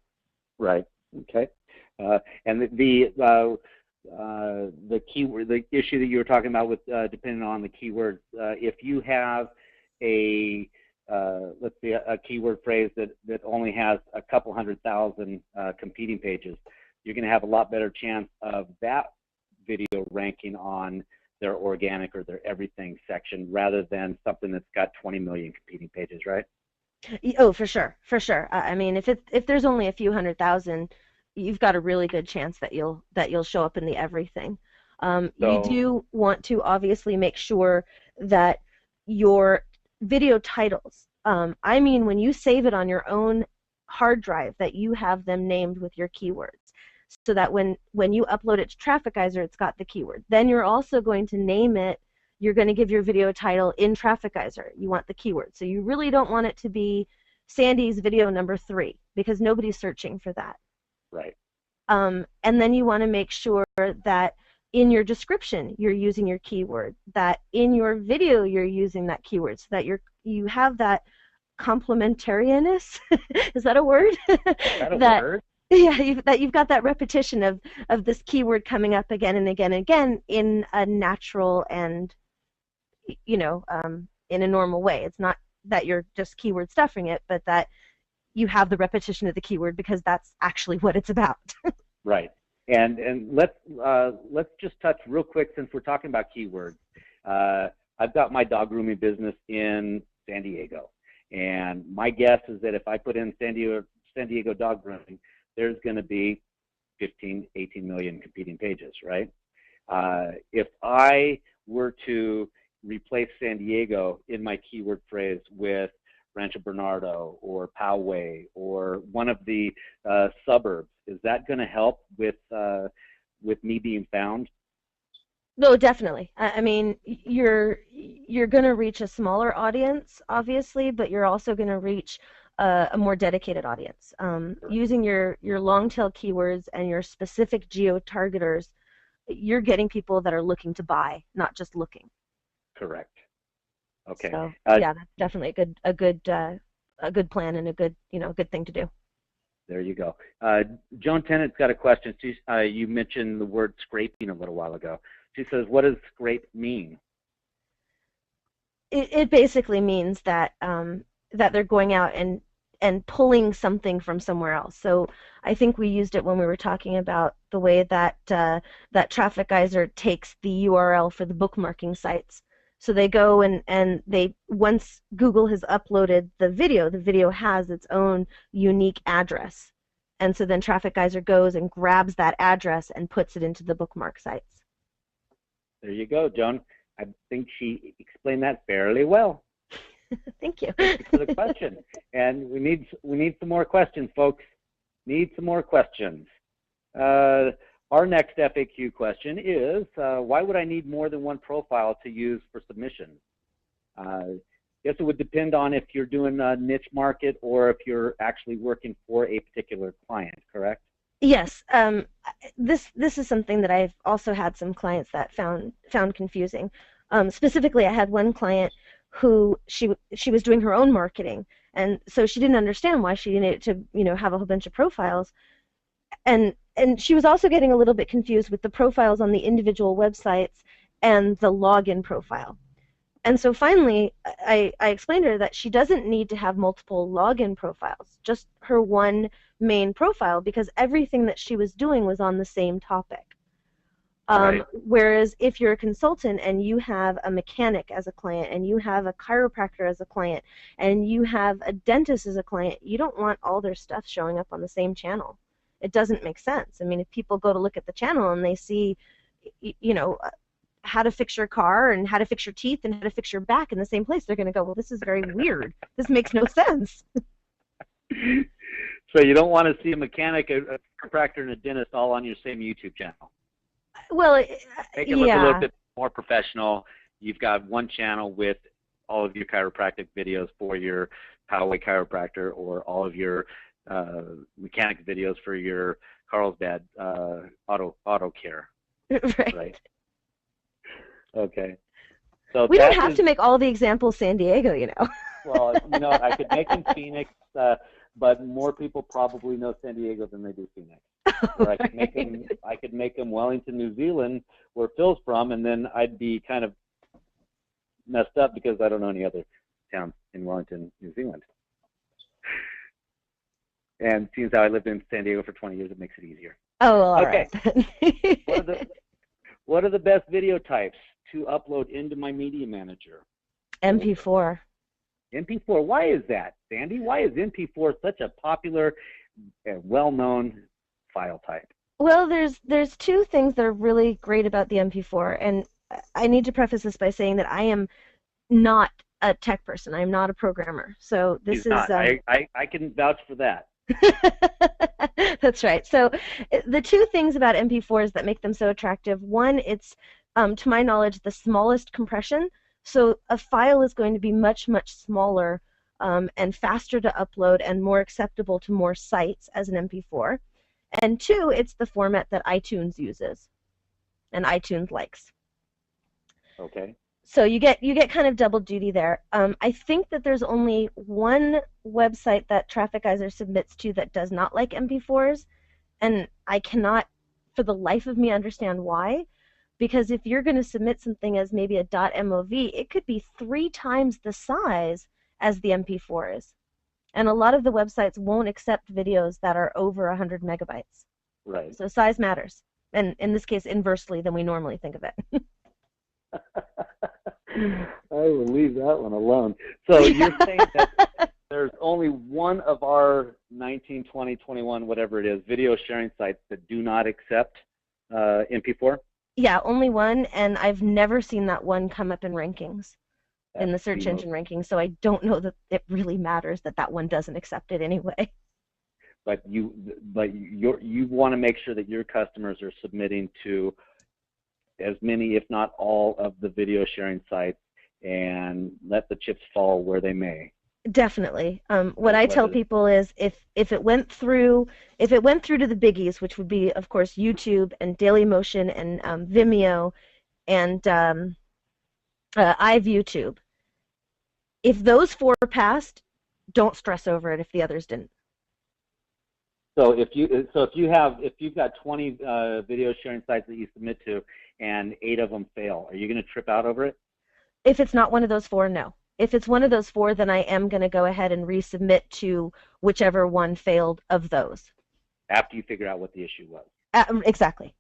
Right. Okay. And the keyword, the issue that you were talking about with depending on the keywords, if you have let's see, a keyword phrase that only has a couple 100,000 competing pages, you're going to have a lot better chance of that video ranking on their organic or their everything section rather than something that's got 20 million competing pages, right? Oh, for sure, for sure. I mean, if there's only a few 100,000, you've got a really good chance that you'll show up in the everything. You do want to obviously make sure that your video titles, I mean, when you save it on your own hard drive, that you have them named with your keywords, so that when you upload it to Traffic Geyser, it's got the keyword. Then you're also going to name it. You're going to give your video title in Traffic Geyser. You want the keyword. So you really don't want it to be Sandy's video number 3 because nobody's searching for that. Right. And then you want to make sure that in your description you're using your keyword, that in your video you're using that keyword, so that you have that complementarianess. Is that a word? Is that a word? Yeah, that you've got that repetition of this keyword coming up again and again and again in a natural and in a normal way. It's not that you're just keyword stuffing it, but that you have the repetition of the keyword because that's actually what it's about. Right. And let's just touch real quick, since we're talking about keywords. I've got my dog grooming business in San Diego, and my guess is that if I put in San Diego dog grooming, there's going to be 15, 18 million competing pages, right? If I were to replace San Diego in my keyword phrase with Rancho Bernardo or Poway or one of the suburbs? Is that going to help with me being found? No, definitely. I mean, you're going to reach a smaller audience, obviously, but you're also going to reach a more dedicated audience. Using your long tail keywords and your specific geo targeters, you're getting people that are looking to buy, not just looking. Correct. Okay. So yeah, that's definitely a good plan and a good good thing to do. There you go. Joan Tennant's got a question. You mentioned the word scraping a little while ago. She says, what does scrape mean? It basically means that that they're going out and pulling something from somewhere else. So I think we used it when we were talking about the way that that Traffic Geyser takes the URL for the bookmarking sites. So they go and they, once Google has uploaded the video has its own unique address. And so then Traffic Geyser goes and grabs that address and puts it into the bookmark sites. There you go, Joan. I think she explained that fairly well. Thank you. Thank you for the question. And we need some more questions, folks. Need some more questions. Our next FAQ question is, why would I need more than one profile to use for submission? I guess it would depend on if you're doing a niche market or if you're actually working for a particular client, correct? Yes. This is something that I've also had some clients that found confusing. Specifically, I had one client who she was doing her own marketing, and so she didn't understand why she needed to have a whole bunch of profiles, and she was also getting a little bit confused with the profiles on the individual websites and the login profile. And so finally, I explained to her that she doesn't need to have multiple login profiles, just her one main profile, because everything that she was doing was on the same topic. Right. Whereas if you're a consultant and you have a mechanic as a client and you have a chiropractor as a client and you have a dentist as a client, you don't want all their stuff showing up on the same channel. It doesn't make sense. I mean, if people go to look at the channel and they see, how to fix your car and how to fix your teeth and how to fix your back in the same place, they're going to go, well, this is very weird. This makes no sense. So you don't want to see a mechanic, a chiropractor, and a dentist all on your same YouTube channel. Well, Make it look a little bit more professional. You've got one channel with all of your chiropractic videos for your Poway chiropractor, or all of your mechanic videos for your Carlsbad auto care. Right. Okay. So we don't have to make all the examples San Diego, Well, I could make them Phoenix, but more people probably know San Diego than they do Phoenix. Or I could make them Wellington, New Zealand, where Phil's from, and then I'd be kind of messed up because I don't know any other towns in Wellington, New Zealand. And seems how I lived in San Diego for 20 years, it makes it easier. Oh, well, all okay. Right. What are the best video types to upload into my media manager? MP4. MP4. Why is that, Sandy? Why is MP4 such a popular and well-known file type? Well, there's two things that are really great about the MP4, and I need to preface this by saying that I am not a tech person. I am not a programmer. So this is. I can vouch for that. That's right. So the two things about MP4s that make them so attractive, one, it's, to my knowledge, the smallest compression. So a file is going to be much, much smaller and faster to upload and more acceptable to more sites as an MP4. And two, it's the format that iTunes uses and iTunes likes. Okay. So you get kind of double duty there. I think that there's only one website that Traffic Geyser submits to that does not like MP4s, and I cannot, for the life of me, understand why. Because if you're going to submit something as maybe a .mov, it could be 3 times the size as the MP4 is. And a lot of the websites won't accept videos that are over 100 megabytes. Right. So size matters. And in this case, inversely than we normally think of it. I will leave that one alone. So you're saying that there's only one of our 19, 20, 21, whatever it is, video sharing sites that do not accept MP4? Yeah, only one, and I've never seen that one come up in rankings. in That's the the search most. engine ranking, so I don't know that it really matters that that one doesn't accept it anyway. But you want to make sure that your customers are submitting to as many, if not all, of the video sharing sites, and let the chips fall where they may. Definitely. What I tell Whether people is if it went through to the biggies, which would be of course YouTube and Dailymotion and Vimeo and iViewTube, if those four passed, don't stress over it if the others didn't. So if you've got 20 video sharing sites that you submit to, and 8 of them fail, are you going to trip out over it? If it's not one of those four, no. If it's one of those four, then I am going to go ahead and resubmit to whichever one failed of those. After you figure out what the issue was. Exactly.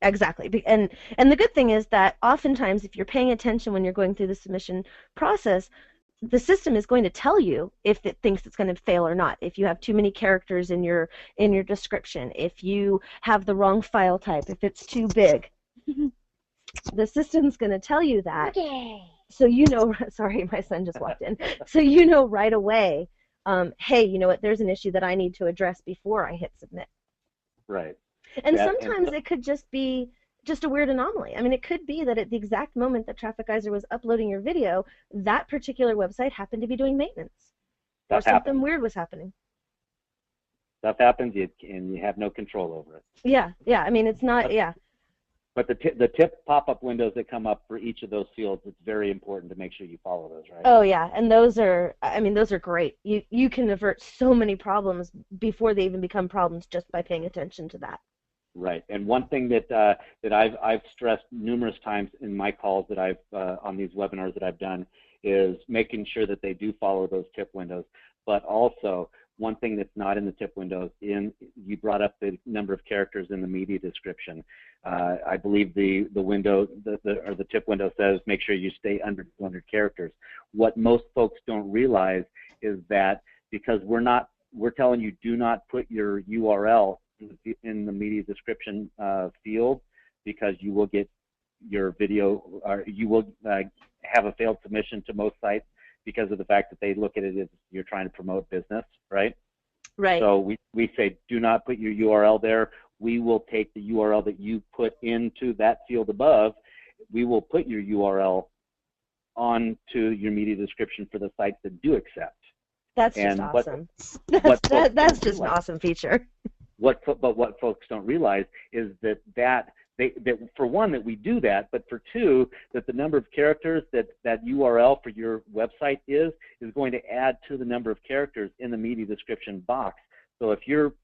And the good thing is that oftentimes, if you're paying attention when you're going through the submission process, the system is going to tell you if it thinks it's going to fail or not. If you have too many characters in your description, if you have the wrong file type, if it's too big, the system's going to tell you that. Okay. So you know, sorry, my son just walked in. So you know right away, hey, you know what? There's an issue that I need to address before I hit submit. Right. And sometimes it could just be just a weird anomaly. I mean, it could be that at the exact moment that Traffic Geyser was uploading your video, that particular website happened to be doing maintenance, or something weird was happening. Stuff happens, and you have no control over it. Yeah. I mean, it's not. Yeah. But the tip pop-up windows that come up for each of those fields, it's very important to make sure you follow those, right? Oh yeah, and those are great. You can avert so many problems before they even become problems just by paying attention to that. Right, and one thing that I've stressed numerous times in my calls that I've on these webinars that I've done is making sure that they do follow those tip windows. But also, one thing that's not in the tip windows, you brought up the number of characters in the media description. I believe the window, or the tip window says make sure you stay under 200 characters. What most folks don't realize is that because we're telling you do not put your URL in the media description field, because you will get your video, or you will have a failed submission to most sites because of the fact that they look at it as you're trying to promote business, right? Right. So we say do not put your URL there. We will take the URL that you put into that field above. We will put your URL onto your media description for the sites that do accept. That's just awesome. That's just an awesome feature. But what folks don't realize is that for one, that we do that, but for two, that the number of characters that URL for your website is going to add to the number of characters in the media description box. So if you're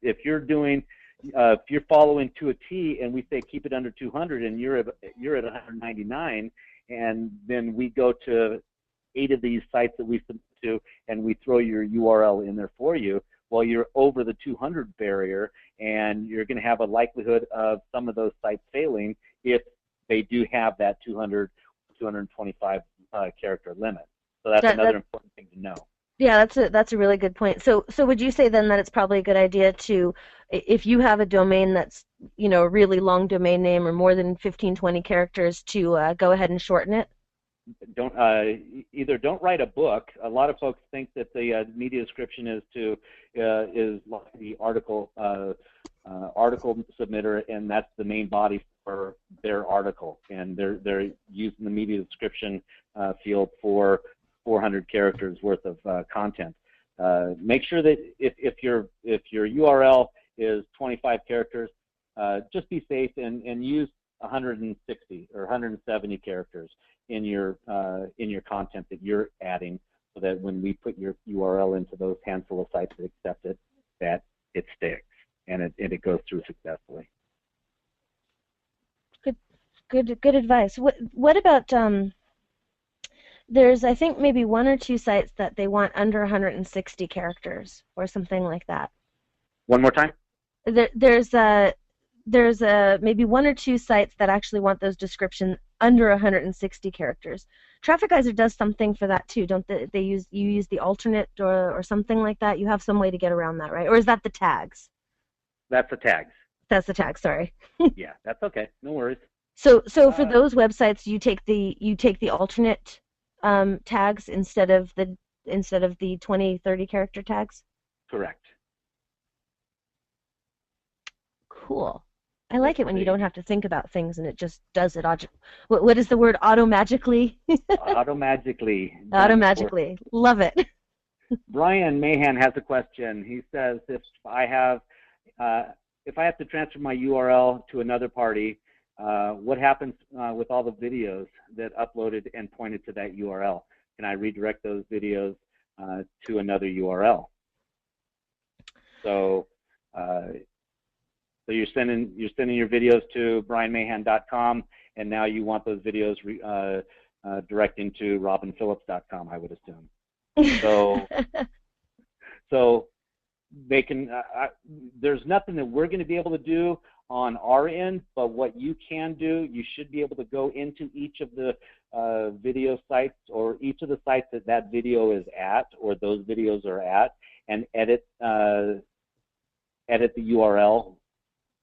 following to a T, and we say keep it under 200, and you're at 199, and then we go to 8 of these sites that we submit to, and we throw your URL in there for you, well, you're over the 200 barrier, and you're going to have a likelihood of some of those sites failing if they do have that 225 character limit. So that's another important thing to know. Yeah, that's a really good point. So would you say then that it's probably a good idea to, if you have a domain that's, you know, a really long domain name or more than 15, 20 characters, to go ahead and shorten it? Don't write a book. A lot of folks think that the media description is like the article submitter, and that's the main body for their article, and they're using the media description field for 400 characters worth of content. Make sure that if your URL is 25 characters, just be safe and use 160 or 170 characters in your content that you're adding, so that when we put your URL into those handful of sites that accept it, that it sticks and it goes through successfully. Good advice. What about there's, I think, maybe 1 or 2 sites that they want under 160 characters or something like that. One more time? There's maybe 1 or 2 sites that actually want those descriptions under 160 characters. Traffic Geyser does something for that too, don't they? You use the alternate or something like that. You have some way to get around that, right? Or is that the tags? That's the tags. That's the tags. Sorry. Yeah, that's okay. No worries. So for those websites, you take the alternate tags instead of the 20, 30 character tags? Correct. Cool. I Let's like it when you see. don't have to think about things and it just does it. What is the word? Automagically? Automagically done for. Automagically. Love it. Brian Mahan has a question. He says, if I have to transfer my URL to another party, what happens with all the videos that uploaded and pointed to that URL? Can I redirect those videos to another URL? So, so you're sending your videos to brianmahan.com, and now you want those videos directing to robinphillips.com, I would assume. So, so they can. There's nothing that we're going to be able to do on our end, but what you can do, you should be able to go into each of the video sites or each of the sites that that video is at or those videos are at, and edit the URL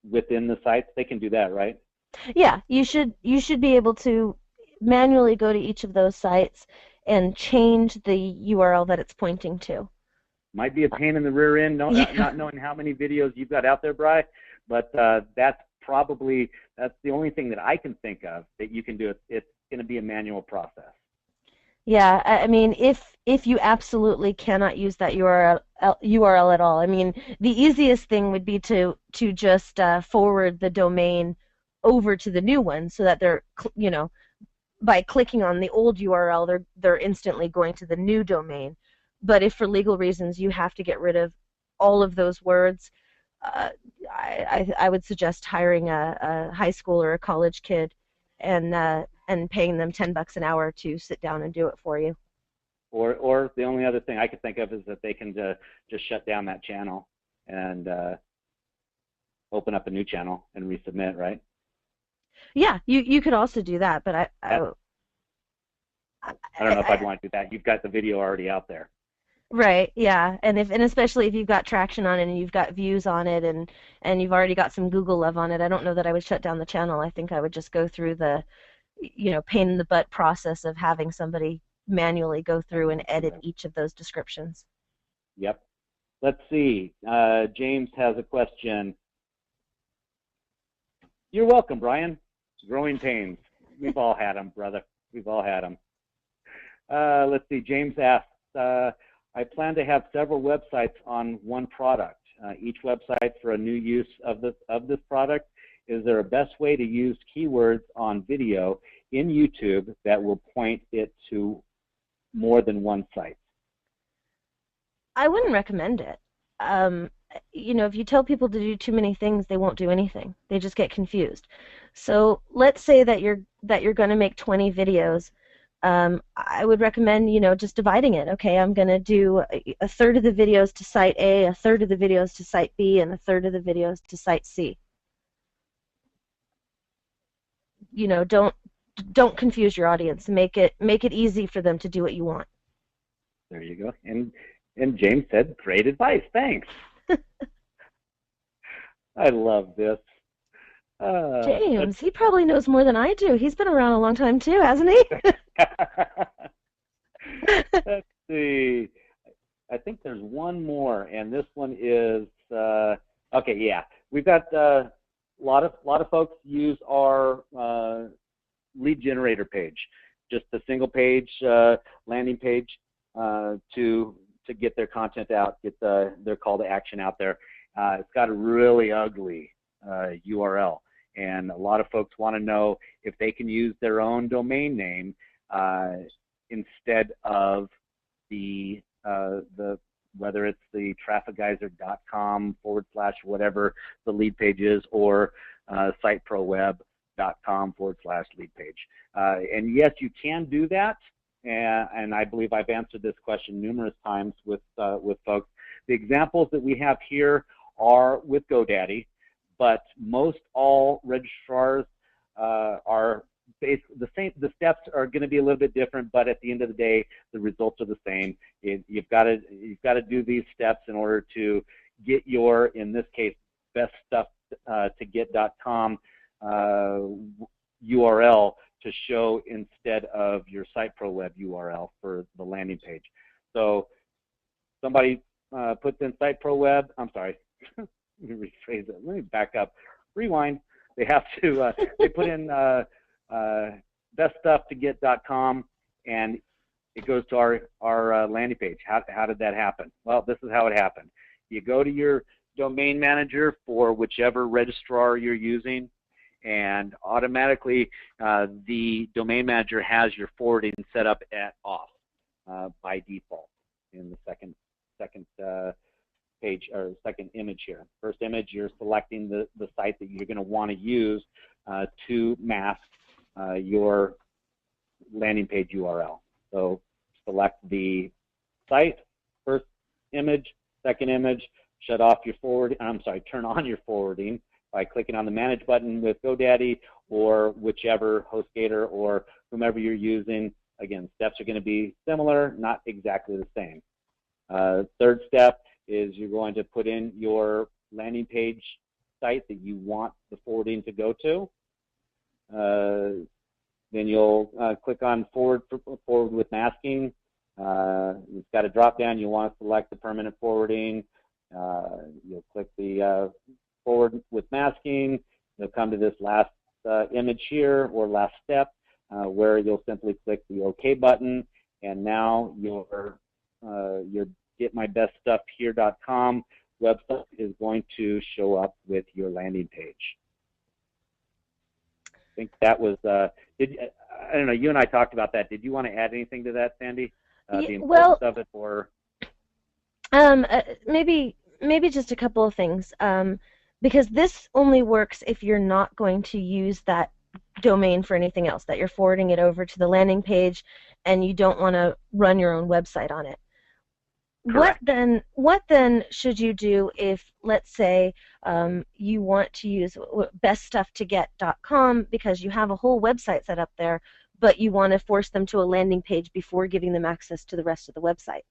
within the sites. They can do that, right? Yeah, you should be able to manually go to each of those sites and change the URL that it's pointing to. Might be a pain in the rear end, Yeah. not knowing how many videos you've got out there, Bri, but that's the only thing that I can think of that you can do. It's going to be a manual process. Yeah, I mean, if you absolutely cannot use that URL at all, I mean, the easiest thing would be to just forward the domain over to the new one, so that by clicking on the old URL, they're instantly going to the new domain. But if for legal reasons you have to get rid of all of those words, I would suggest hiring a high school or a college kid and paying them $10 an hour to sit down and do it for you. Or the only other thing I could think of is that they can just shut down that channel and open up a new channel and resubmit, right? Yeah, you could also do that, but I don't know if I'd want to do that. You've got the video already out there. right, yeah, and especially if you've got traction on it and you've got views on it and you've already got some Google love on it, I don't know that I would shut down the channel. I think I would just go through the pain in the butt process of having somebody manually go through and edit each of those descriptions. Yep. Let's see. James has a question. You're welcome, Brian. Growing pains. We've all had them, brother. We've all had them. Let's see. James asks, I plan to have several websites on one product. Each website for a new use of this product. Is there a best way to use keywords on video in YouTube that will point it to more than one site? I wouldn't recommend it. If you tell people to do too many things, they won't do anything. They just get confused. So let's say that you're going to make 20 videos. I would recommend, just dividing it. Okay, I'm going to do a third of the videos to site A, a third of the videos to site B, and a third of the videos to site C. Don't confuse your audience. Make it easy for them to do what you want. There you go. And James said, great advice. Thanks. I love this. James, he probably knows more than I do. He's been around a long time too, hasn't he? Let's see. I think there's one more, and this one is okay. Yeah, we've got a lot of folks use our lead generator page, just a single page landing page to get their content out, get their call to action out there. It's got a really ugly URL, and a lot of folks want to know if they can use their own domain name instead of the whether it's the trafficgeyser.com / whatever the lead page is, or siteproweb.com / lead page. And yes, you can do that. And I believe I've answered this question numerous times with folks. The examples that we have here are with GoDaddy, but most all registrars are basically the same. The steps are going to be a little bit different, but at the end of the day, the results are the same. You've got to do these steps in order to get your, in this case, beststufftoget.com URL to show instead of your site pro web URL for the landing page. So somebody puts in site pro web, I'm sorry, let me rephrase it, let me back up, rewind. They have to, they put in beststufftoget.com and it goes to our landing page. How did that happen? Well, this is how it happened. You go to your domain manager for whichever registrar you're using, and automatically the domain manager has your forwarding set up at off by default in the second page or second image here. First image, you're selecting the site that you're going to want to use to mask your landing page URL. So select the site, first image, second image, shut off your forwarding, turn on your forwarding by clicking on the Manage button with GoDaddy or whichever HostGator or whomever you're using. Again, steps are going to be similar, not exactly the same. Third step is you're going to put in your landing page site that you want the forwarding to go to. Then you'll click on forward with masking. It's got a drop down. You want to select the permanent forwarding. You'll click the forward with masking. You'll come to this last image here or last step where you'll simply click the OK button, and now your getmybeststuffhere.com website is going to show up with your landing page. I think that was, I don't know, you and I talked about that. Did you want to add anything to that, Sandy? The importance of it, or? Maybe just a couple of things. Because this only works if you're not going to use that domain for anything else, that you're forwarding it over to the landing page and you don't want to run your own website on it. Correct. What then should you do if, let's say, you want to use beststufftoget.com because you have a whole website set up there, but you want to force them to a landing page before giving them access to the rest of the website?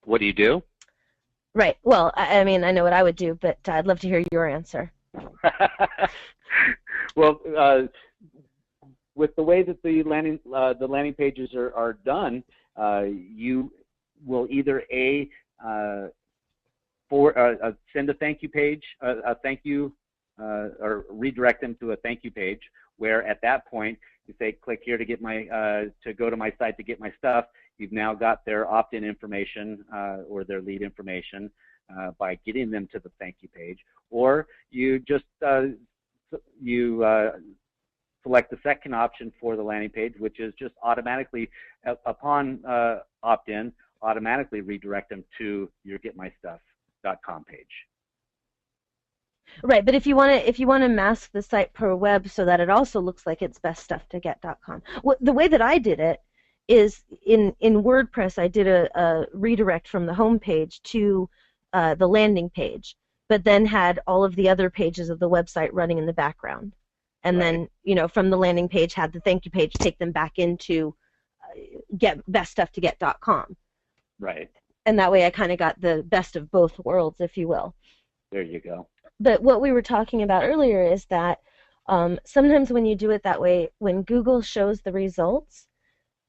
What do you do? Right. Well, I mean, I know what I would do, but I'd love to hear your answer. Well, with the way that the landing pages are done, you will either send a thank you page, or redirect them to a thank you page, where at that point you say, click here to get to go to my site to get my stuff. You've now got their opt-in information or their lead information by getting them to the thank you page, or you just select the second option for the landing page, which is just automatically, upon opt-in, automatically redirect them to your getmystuff.com page. Right, but if you want to mask the site pro web so that it also looks like it's beststufftoget.com, the way that I did it is in WordPress. I did a redirect from the home page to the landing page, but then had all of the other pages of the website running in the background, and then from the landing page had the thank you page take them back into beststufftoget.com. Right. And that way I kind of got the best of both worlds, if you will. There you go. But what we were talking about earlier is that sometimes when you do it that way, when Google shows the results,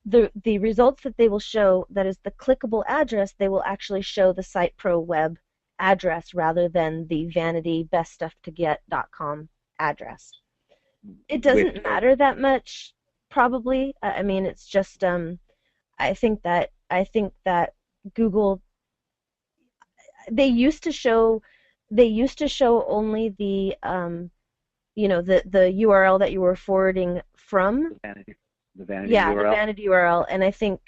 the results that they will show, that is the clickable address, they will actually show the site pro web address rather than the vanity beststufftoget.com address. It doesn't matter that much, probably. I mean, it's just I think that Google, they used to show only the the URL that you were forwarding from. The vanity yeah, URL. The vanity URL, and I think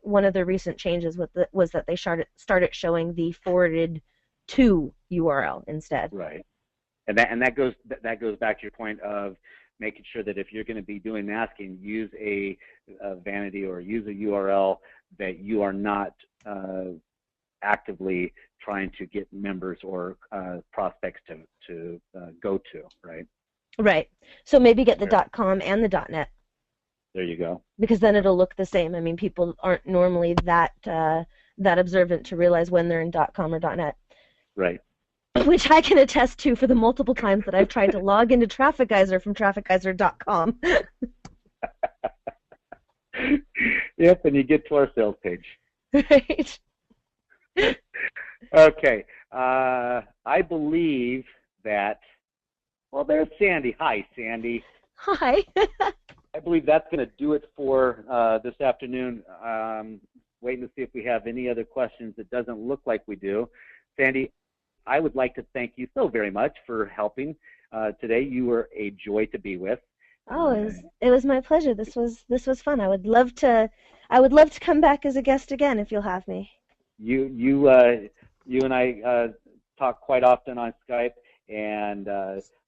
one of the recent changes was that they started showing the forwarded to URL instead. Right, and that goes back to your point of making sure that if you're going to be doing masking, use a vanity or use a URL that you are not actively trying to get members or prospects to go to, right? Right. So maybe get the .com and the .net. There you go. Because then it'll look the same. I mean, people aren't normally that observant to realize when they're in .com or .net. Right. Which I can attest to for the multiple times that I've tried to log into Traffic Geyser from trafficgeyser.com. Yep, and you get to our sales page. Right. Okay. I believe that, well, there's Sandy. Hi, Sandy. Hi. I believe that's going to do it for this afternoon. Waiting to see if we have any other questions. It doesn't look like we do. Sandy, I would like to thank you so very much for helping today. You were a joy to be with. Oh, it was my pleasure. This was fun. I would love to come back as a guest again if you'll have me. You and I talk quite often on Skype, and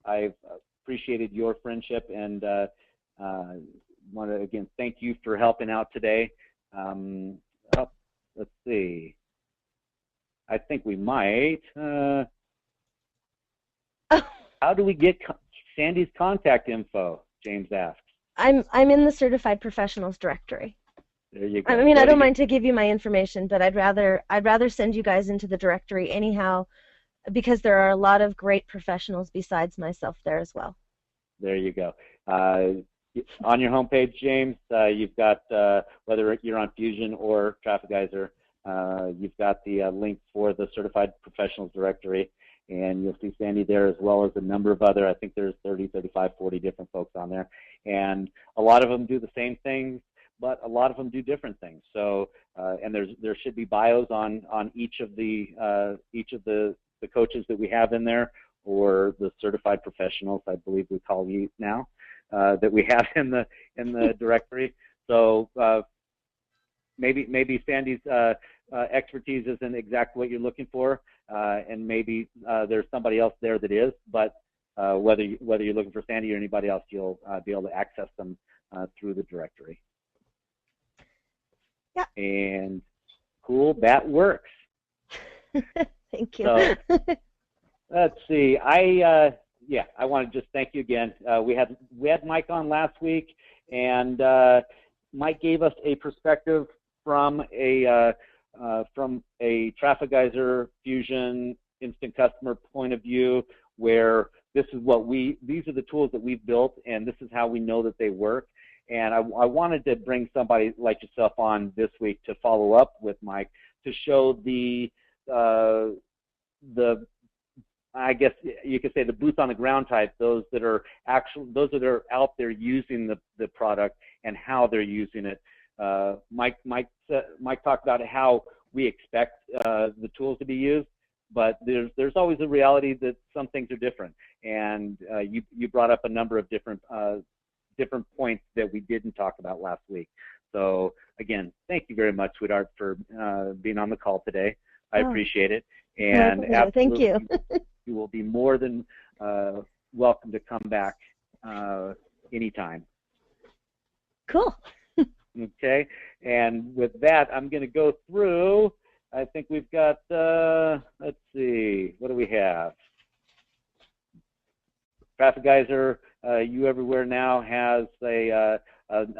I've appreciated your friendship, and want to again thank you for helping out today. Let's see. I think we might. How do we get Sandy's contact info? James asks. I'm in the certified professionals directory. There you go. I mean, I don't mind to give you my information, but I'd rather send you guys into the directory anyhow, because there are a lot of great professionals besides myself there as well. There you go. On your homepage, James, you've got, whether you're on Fusion or Traffic Geyser, you've got the link for the Certified Professionals Directory, and you'll see Sandy there as well as a number of other, I think there's 30, 35, 40 different folks on there. And a lot of them do the same things, but a lot of them do different things. So, and there should be bios on each of the coaches that we have in there, or the certified professionals, I believe we call you now, that we have in the directory. So maybe Sandy's expertise isn't exactly what you're looking for, and maybe there's somebody else there that is. But whether you're looking for Sandy or anybody else, you'll be able to access them through the directory. Yeah. And cool, that works. Thank you. So, let's see. I want to just thank you again. We had Mike on last week, and Mike gave us a perspective from a Traffic Geyser Fusion instant customer point of view, where these are the tools that we've built, and this is how we know that they work. And I wanted to bring somebody like yourself on this week to follow up with Mike to show I guess you could say the boots on the ground type, those that are out there using the product and how they're using it. Mike talked about how we expect the tools to be used, but there's always a reality that some things are different. And you brought up a number of different points that we didn't talk about last week. So again, thank you very much, sweetheart, for being on the call today. I appreciate it. And thank you. You will be more than welcome to come back anytime. Cool. Okay. And with that, I'm going to go through. I think we've got, let's see, what do we have? Traffic Geyser, You Everywhere now has a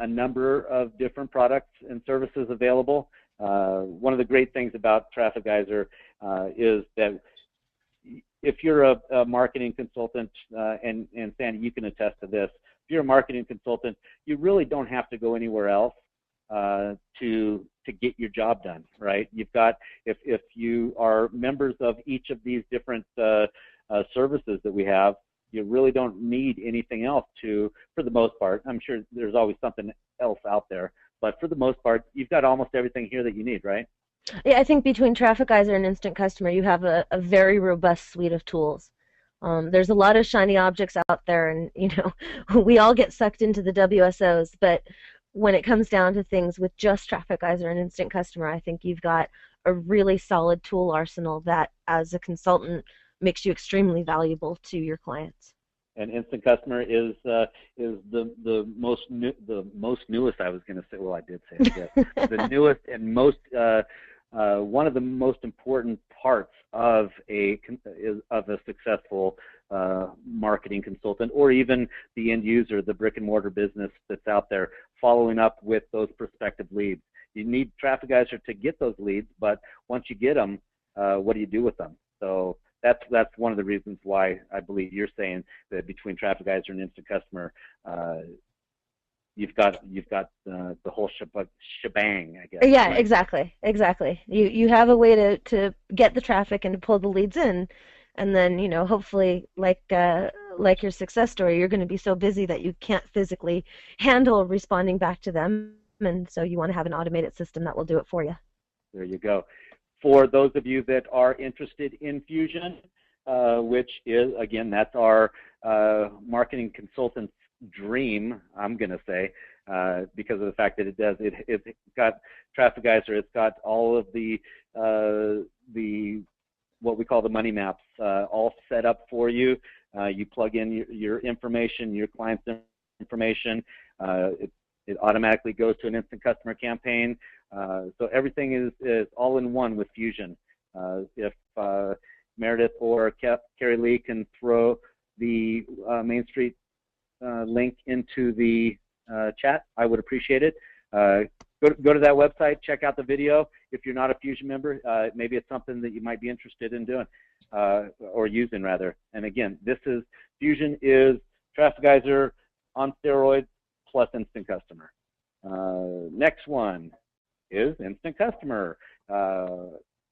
number of different products and services available. One of the great things about Traffic Geyser is that if you're a marketing consultant, and Sandy, you can attest to this, if you're a marketing consultant, you really don't have to go anywhere else to get your job done, right? You've got, if you are members of each of these different services that we have, you really don't need anything else for the most part. I'm sure there's always something else out there, but for the most part, you've got almost everything here that you need, right? Yeah, I think between Traffic Geyser and Instant Customer, you have a very robust suite of tools. There's a lot of shiny objects out there, and we all get sucked into the WSOs, but when it comes down to things with just Traffic Geyser and Instant Customer, I think you've got a really solid tool arsenal that, as a consultant, makes you extremely valuable to your clients. And Instant Customer is the most newest. I was going to say. Well, I did say it. Yes. The newest and most one of the most important parts of a successful marketing consultant, or even the end user, the brick and mortar business that's out there, following up with those prospective leads. You need Traffic Geyser to get those leads, but once you get them, what do you do with them? So that's one of the reasons why I believe you're saying that between Traffic Geyser and Instant Customer, you've got the whole shebang, I guess. Yeah, Right. exactly, exactly. You have a way to get the traffic and to pull the leads in, and then hopefully like your success story, you're going to be so busy that you can't physically handle responding back to them, and so you want to have an automated system that will do it for you. There you go. For those of you that are interested in Fusion, which is, again, that's our marketing consultant's dream, I'm going to say, because of the fact that it's got Traffic Geyser, it's got all of the what we call the money maps all set up for you. You plug in your information, your client's information. It automatically goes to an instant customer campaign. So everything is all in one with Fusion. If Meredith or Carrie Lee can throw the Main Street link into the chat, I would appreciate it. Go to that website, check out the video. If you're not a Fusion member, maybe it's something that you might be interested in doing, or using rather. And again, Fusion is Traffic Geyser on steroids plus Instant Customer. Next one is Instant Customer.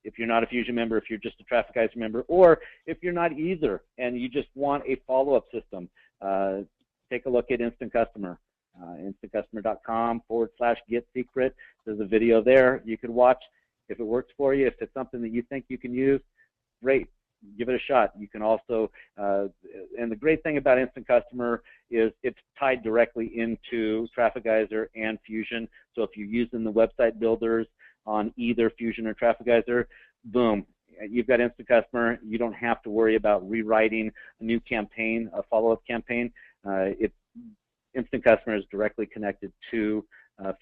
If you're not a Fusion member, if you're just a Traffic Geyser member, or if you're not either and you just want a follow-up system, take a look at Instant Customer. instantcustomer.com/get-secret. There's a video there you could watch. If it works for you, if it's something that you think you can use, great. Give it a shot. You can also, and the great thing about Instant Customer is it's tied directly into Traffic Geyser and Fusion. So if you're using the website builders on either Fusion or Traffic Geyser, boom, you've got Instant Customer. You don't have to worry about rewriting a new campaign, a follow-up campaign. Instant Customer is directly connected to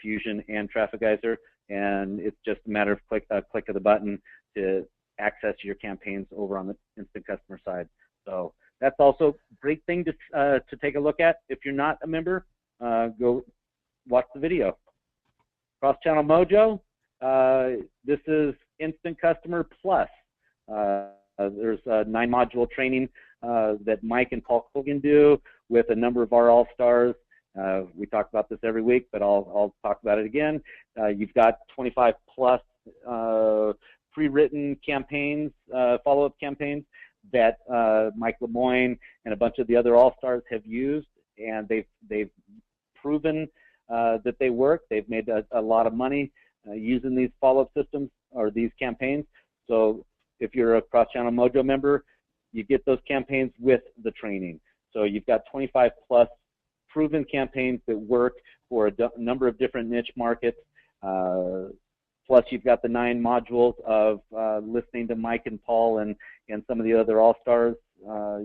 Fusion and Traffic Geyser, and it's just a matter of click of the button to access your campaigns over on the Instant Customer side. So that's also a great thing to take a look at. If you're not a member, go watch the video. Cross-Channel Mojo, this is Instant Customer Plus. There's a 9-module training that Mike and Paul Colgan do with a number of our all-stars. We talk about this every week, but I'll talk about it again. You've got 25 plus pre-written campaigns, follow-up campaigns that Mike Lemoyne and a bunch of the other all-stars have used, and they've proven that they work. They've made a lot of money using these follow-up systems or these campaigns. So if you're a Cross-Channel Mojo member, you get those campaigns with the training. So you've got 25 plus proven campaigns that work for a number of different niche markets. Plus you've got the 9 modules of listening to Mike and Paul and some of the other all-stars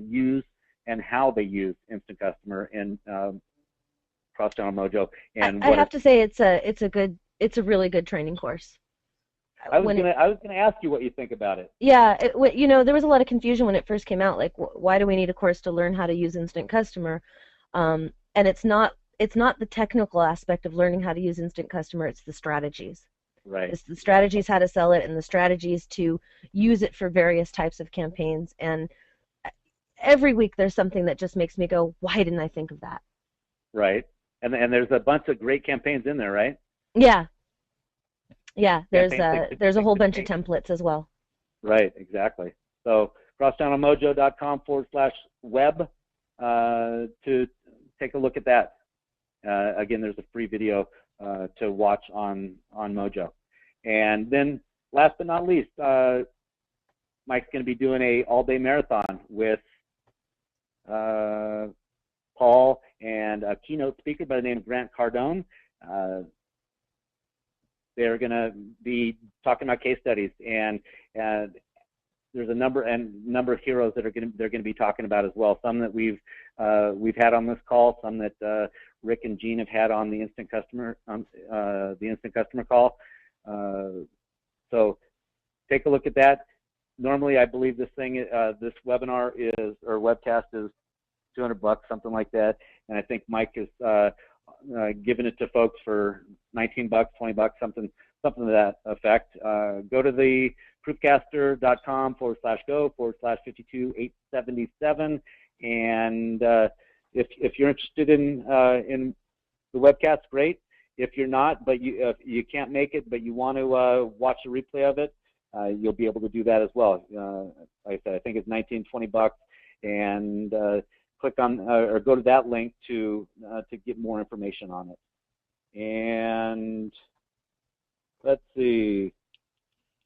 use and how they use Instant Customer and Cross-Channel Mojo. And I have to say it's a really good training course. I was gonna ask you what you think about it. Yeah, there was a lot of confusion when it first came out. Like, why do we need a course to learn how to use Instant Customer? And it's not the technical aspect of learning how to use Instant Customer. It's the strategies. Right. It's the strategies how to sell it and the strategies to use it for various types of campaigns. And every week there's something that just makes me go, why didn't I think of that? Right. And there's a bunch of great campaigns in there, right? Yeah. Yeah, there's a whole bunch of templates as well. Right, exactly. So crosschannelmojo.com/web to take a look at that. Again, there's a free video to watch on Mojo. And then last but not least, Mike's going to be doing a all-day marathon with Paul and a keynote speaker by the name of Grant Cardone. They're going to be talking about case studies, and there's a number of heroes that they're going to be talking about as well. Some that we've had on this call, some that Rick and Gene have had on the Instant Customer call. So take a look at that. Normally, I believe this webinar or webcast is $200, something like that, and I think Mike is giving it to folks for $19, $20, something to that effect. Go to the proofcaster.com/go/52877, and if you're interested in the webcast's great. If you're not, but if you can't make it, but you want to watch a replay of it, you'll be able to do that as well. Like I said, I think it's $19-20, and click on or go to that link to get more information on it. And let's see.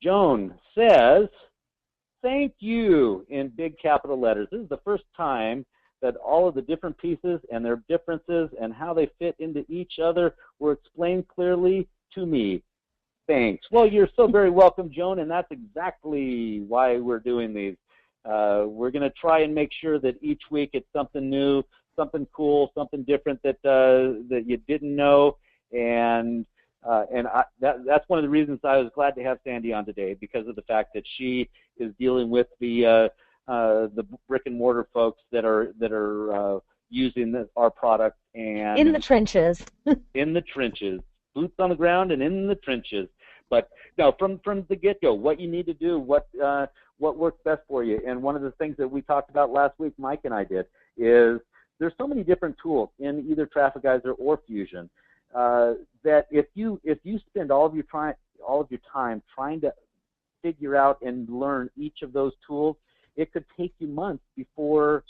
Joan says, "Thank you," in big capital letters. This is the first time that all of the different pieces and their differences and how they fit into each other were explained clearly to me. Thanks. Well, you're so very welcome, Joan, and that's exactly why we're doing these. We're going to try and make sure that each week it's something new, something cool, something different that you didn't know, and that's one of the reasons I was glad to have Sandi on today, because of the fact that she is dealing with the brick and mortar folks that are using our product and in the trenches. in the trenches, boots on the ground and in the trenches. But no, from the get-go, what you need to do, what works best for you. And one of the things that we talked about last week, Mike and I did, is there's so many different tools in either Traffic Geyser or Fusion that if you spend all of your time trying to figure out and learn each of those tools, it could take you months before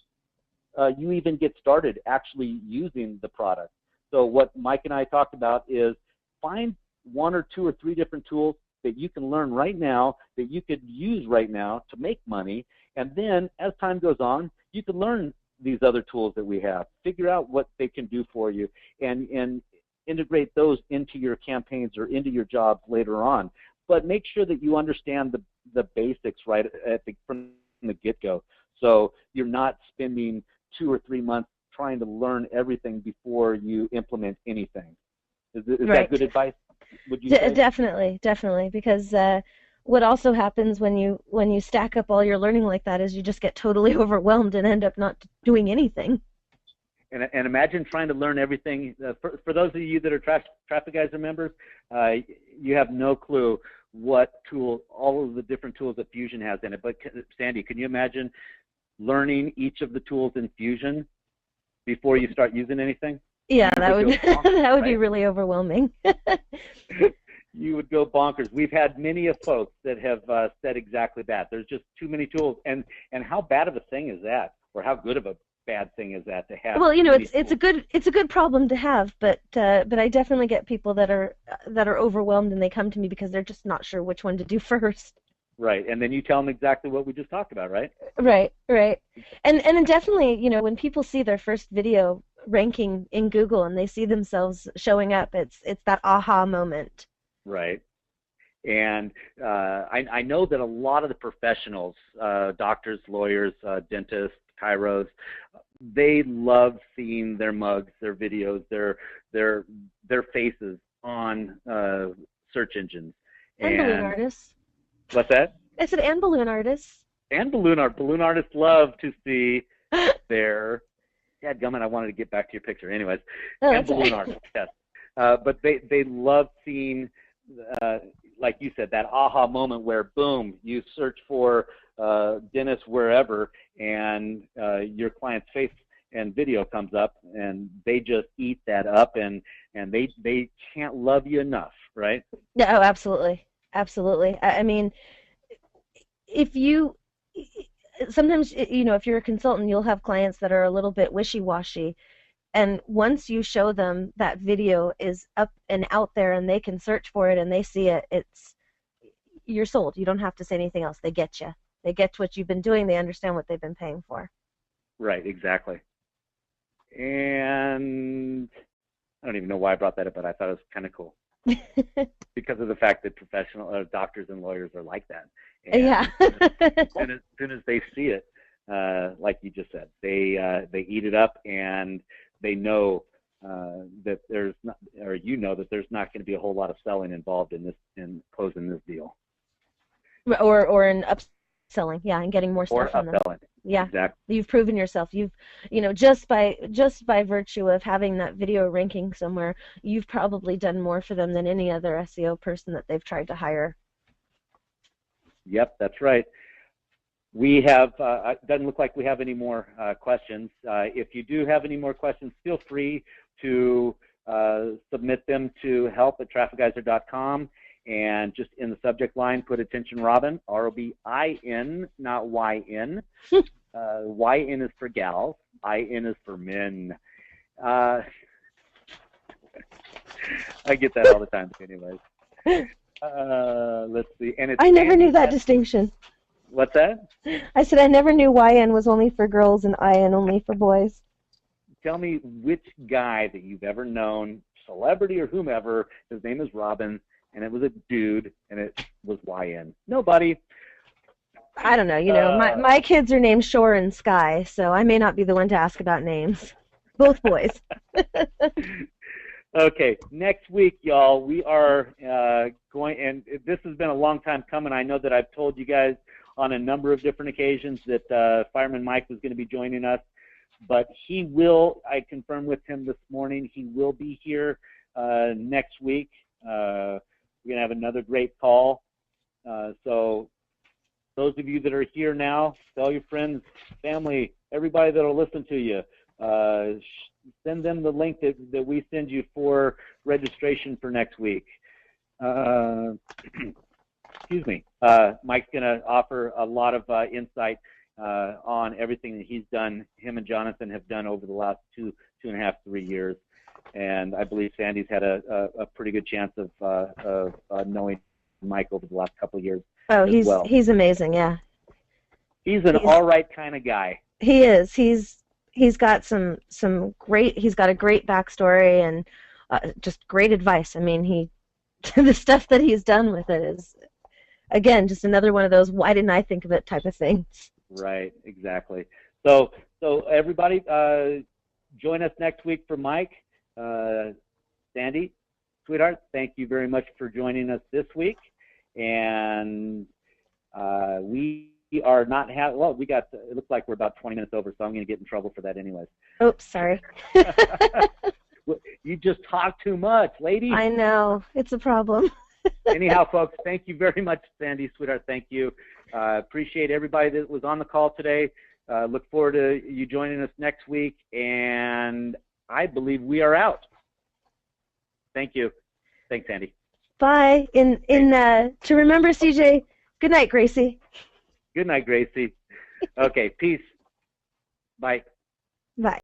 you even get started actually using the product. So what Mike and I talked about is find 1 or 2 or 3 different tools that you can learn right now, that you could use right now to make money, and then as time goes on, you can learn these other tools that we have, figure out what they can do for you, and integrate those into your campaigns or into your jobs later on. But make sure that you understand the basics right from the get-go, so you're not spending 2 or 3 months trying to learn everything before you implement anything. Is Right. that good advice, would you say? Definitely, because what also happens when you stack up all your learning like that is you just get totally overwhelmed and end up not doing anything. And imagine trying to learn everything. For those of you that are Traffic Geyser members, you have no clue what tool, all of the different tools that Fusion has in it. But Sandi, can you imagine learning each of the tools in Fusion before you start using anything? Yeah, that would that would be right? really overwhelming. You would go bonkers. We've had many of folks that have said exactly that. There's just too many tools, and how bad of a thing is that, or how good of a bad thing is that to have? Well, it's a good problem to have, but I definitely get people that are overwhelmed and they come to me because they're just not sure which one to do first. Right, and then you tell them exactly what we just talked about, right? Right. And definitely, when people see their first video ranking in Google and they see themselves showing up, it's that aha moment. Right. And I know that a lot of the professionals, doctors, lawyers, dentists, chiros, they love seeing their mugs, their videos, their faces on search engines. And balloon artists. What's that? I said, and balloon artists. And balloon artists love to see their. Dadgummit, I wanted to get back to your picture. Anyways, and balloon artists, yes. But they love seeing, like you said, that aha moment where, boom, you search for dentist wherever, and your client's face and video comes up, and they just eat that up, and they can't love you enough, right? Yeah, oh, absolutely. I mean, sometimes, if you're a consultant, you'll have clients that are a little bit wishy-washy, and once you show them that video is up and out there and they can search for it and they see it, you're sold. You don't have to say anything else. They get you. They get what you've been doing. They understand what they've been paying for. Right, exactly. And I don't even know why I brought that up, but I thought it was kind of cool. Because of the fact that professional doctors and lawyers are like that. And yeah. as soon as they see it, like you just said, they eat it up, and they know that there's not, or that there's not going to be a whole lot of selling involved in closing this deal. Or in upselling, yeah, and getting more stuff from them. Yeah, exactly. You've proven yourself. Just by virtue of having that video ranking somewhere, you've probably done more for them than any other SEO person that they've tried to hire. Yep, that's right. We have, it doesn't look like we have any more questions. If you do have any more questions, feel free to submit them to help@trafficgeyser.com, and just in the subject line put attention Robin, R-O-B-I-N, not Y-N. Y-N is for gals, I-N is for men. I get that all the time anyways. Let's see. And it's I never knew that distinction. What's that? I said I never knew YN was only for girls and IN only for boys. Tell me which guy that you've ever known, celebrity or whomever, his name is Robin, and it was a dude, and it was YN. Nobody. I don't know. You know, my kids are named Shore and Sky, so I may not be the one to ask about names. Both boys. Okay, next week, y'all, we are going, and this has been a long time coming. I know that I've told you guys on a number of different occasions that Fireman Mike was going to be joining us, but he will, I confirmed with him this morning, he will be here next week. We're going to have another great call. So those of you that are here now, tell your friends, family, everybody that will listen to you. Send them the link that we send you for registration for next week. Excuse me. Mike's going to offer a lot of insight on everything that he's done, him and Jonathan have done over the last two and a half, 3 years. And I believe Sandy's had a pretty good chance of knowing Mike over the last couple of years. Oh, he's amazing, yeah. He's an all right kind of guy. He is. He's got he's got a great backstory and just great advice. I mean, the stuff that he's done with it is, again, just another one of those why didn't I think of it type of things. Right, exactly. So everybody, join us next week for Mike. Sandy, sweetheart, thank you very much for joining us this week. And we are not well, it looks like we're about 20 minutes over, so I'm going to get in trouble for that anyways. Oops, sorry. You just talk too much, lady. I know. It's a problem. Anyhow, folks, thank you very much, Sandy, sweetheart. Thank you. Appreciate everybody that was on the call today. Look forward to you joining us next week, and I believe we are out. Thank you. Thanks, Sandy. Bye. To remember, CJ, good night, Gracie. Good night, Gracie. Okay, peace. Bye.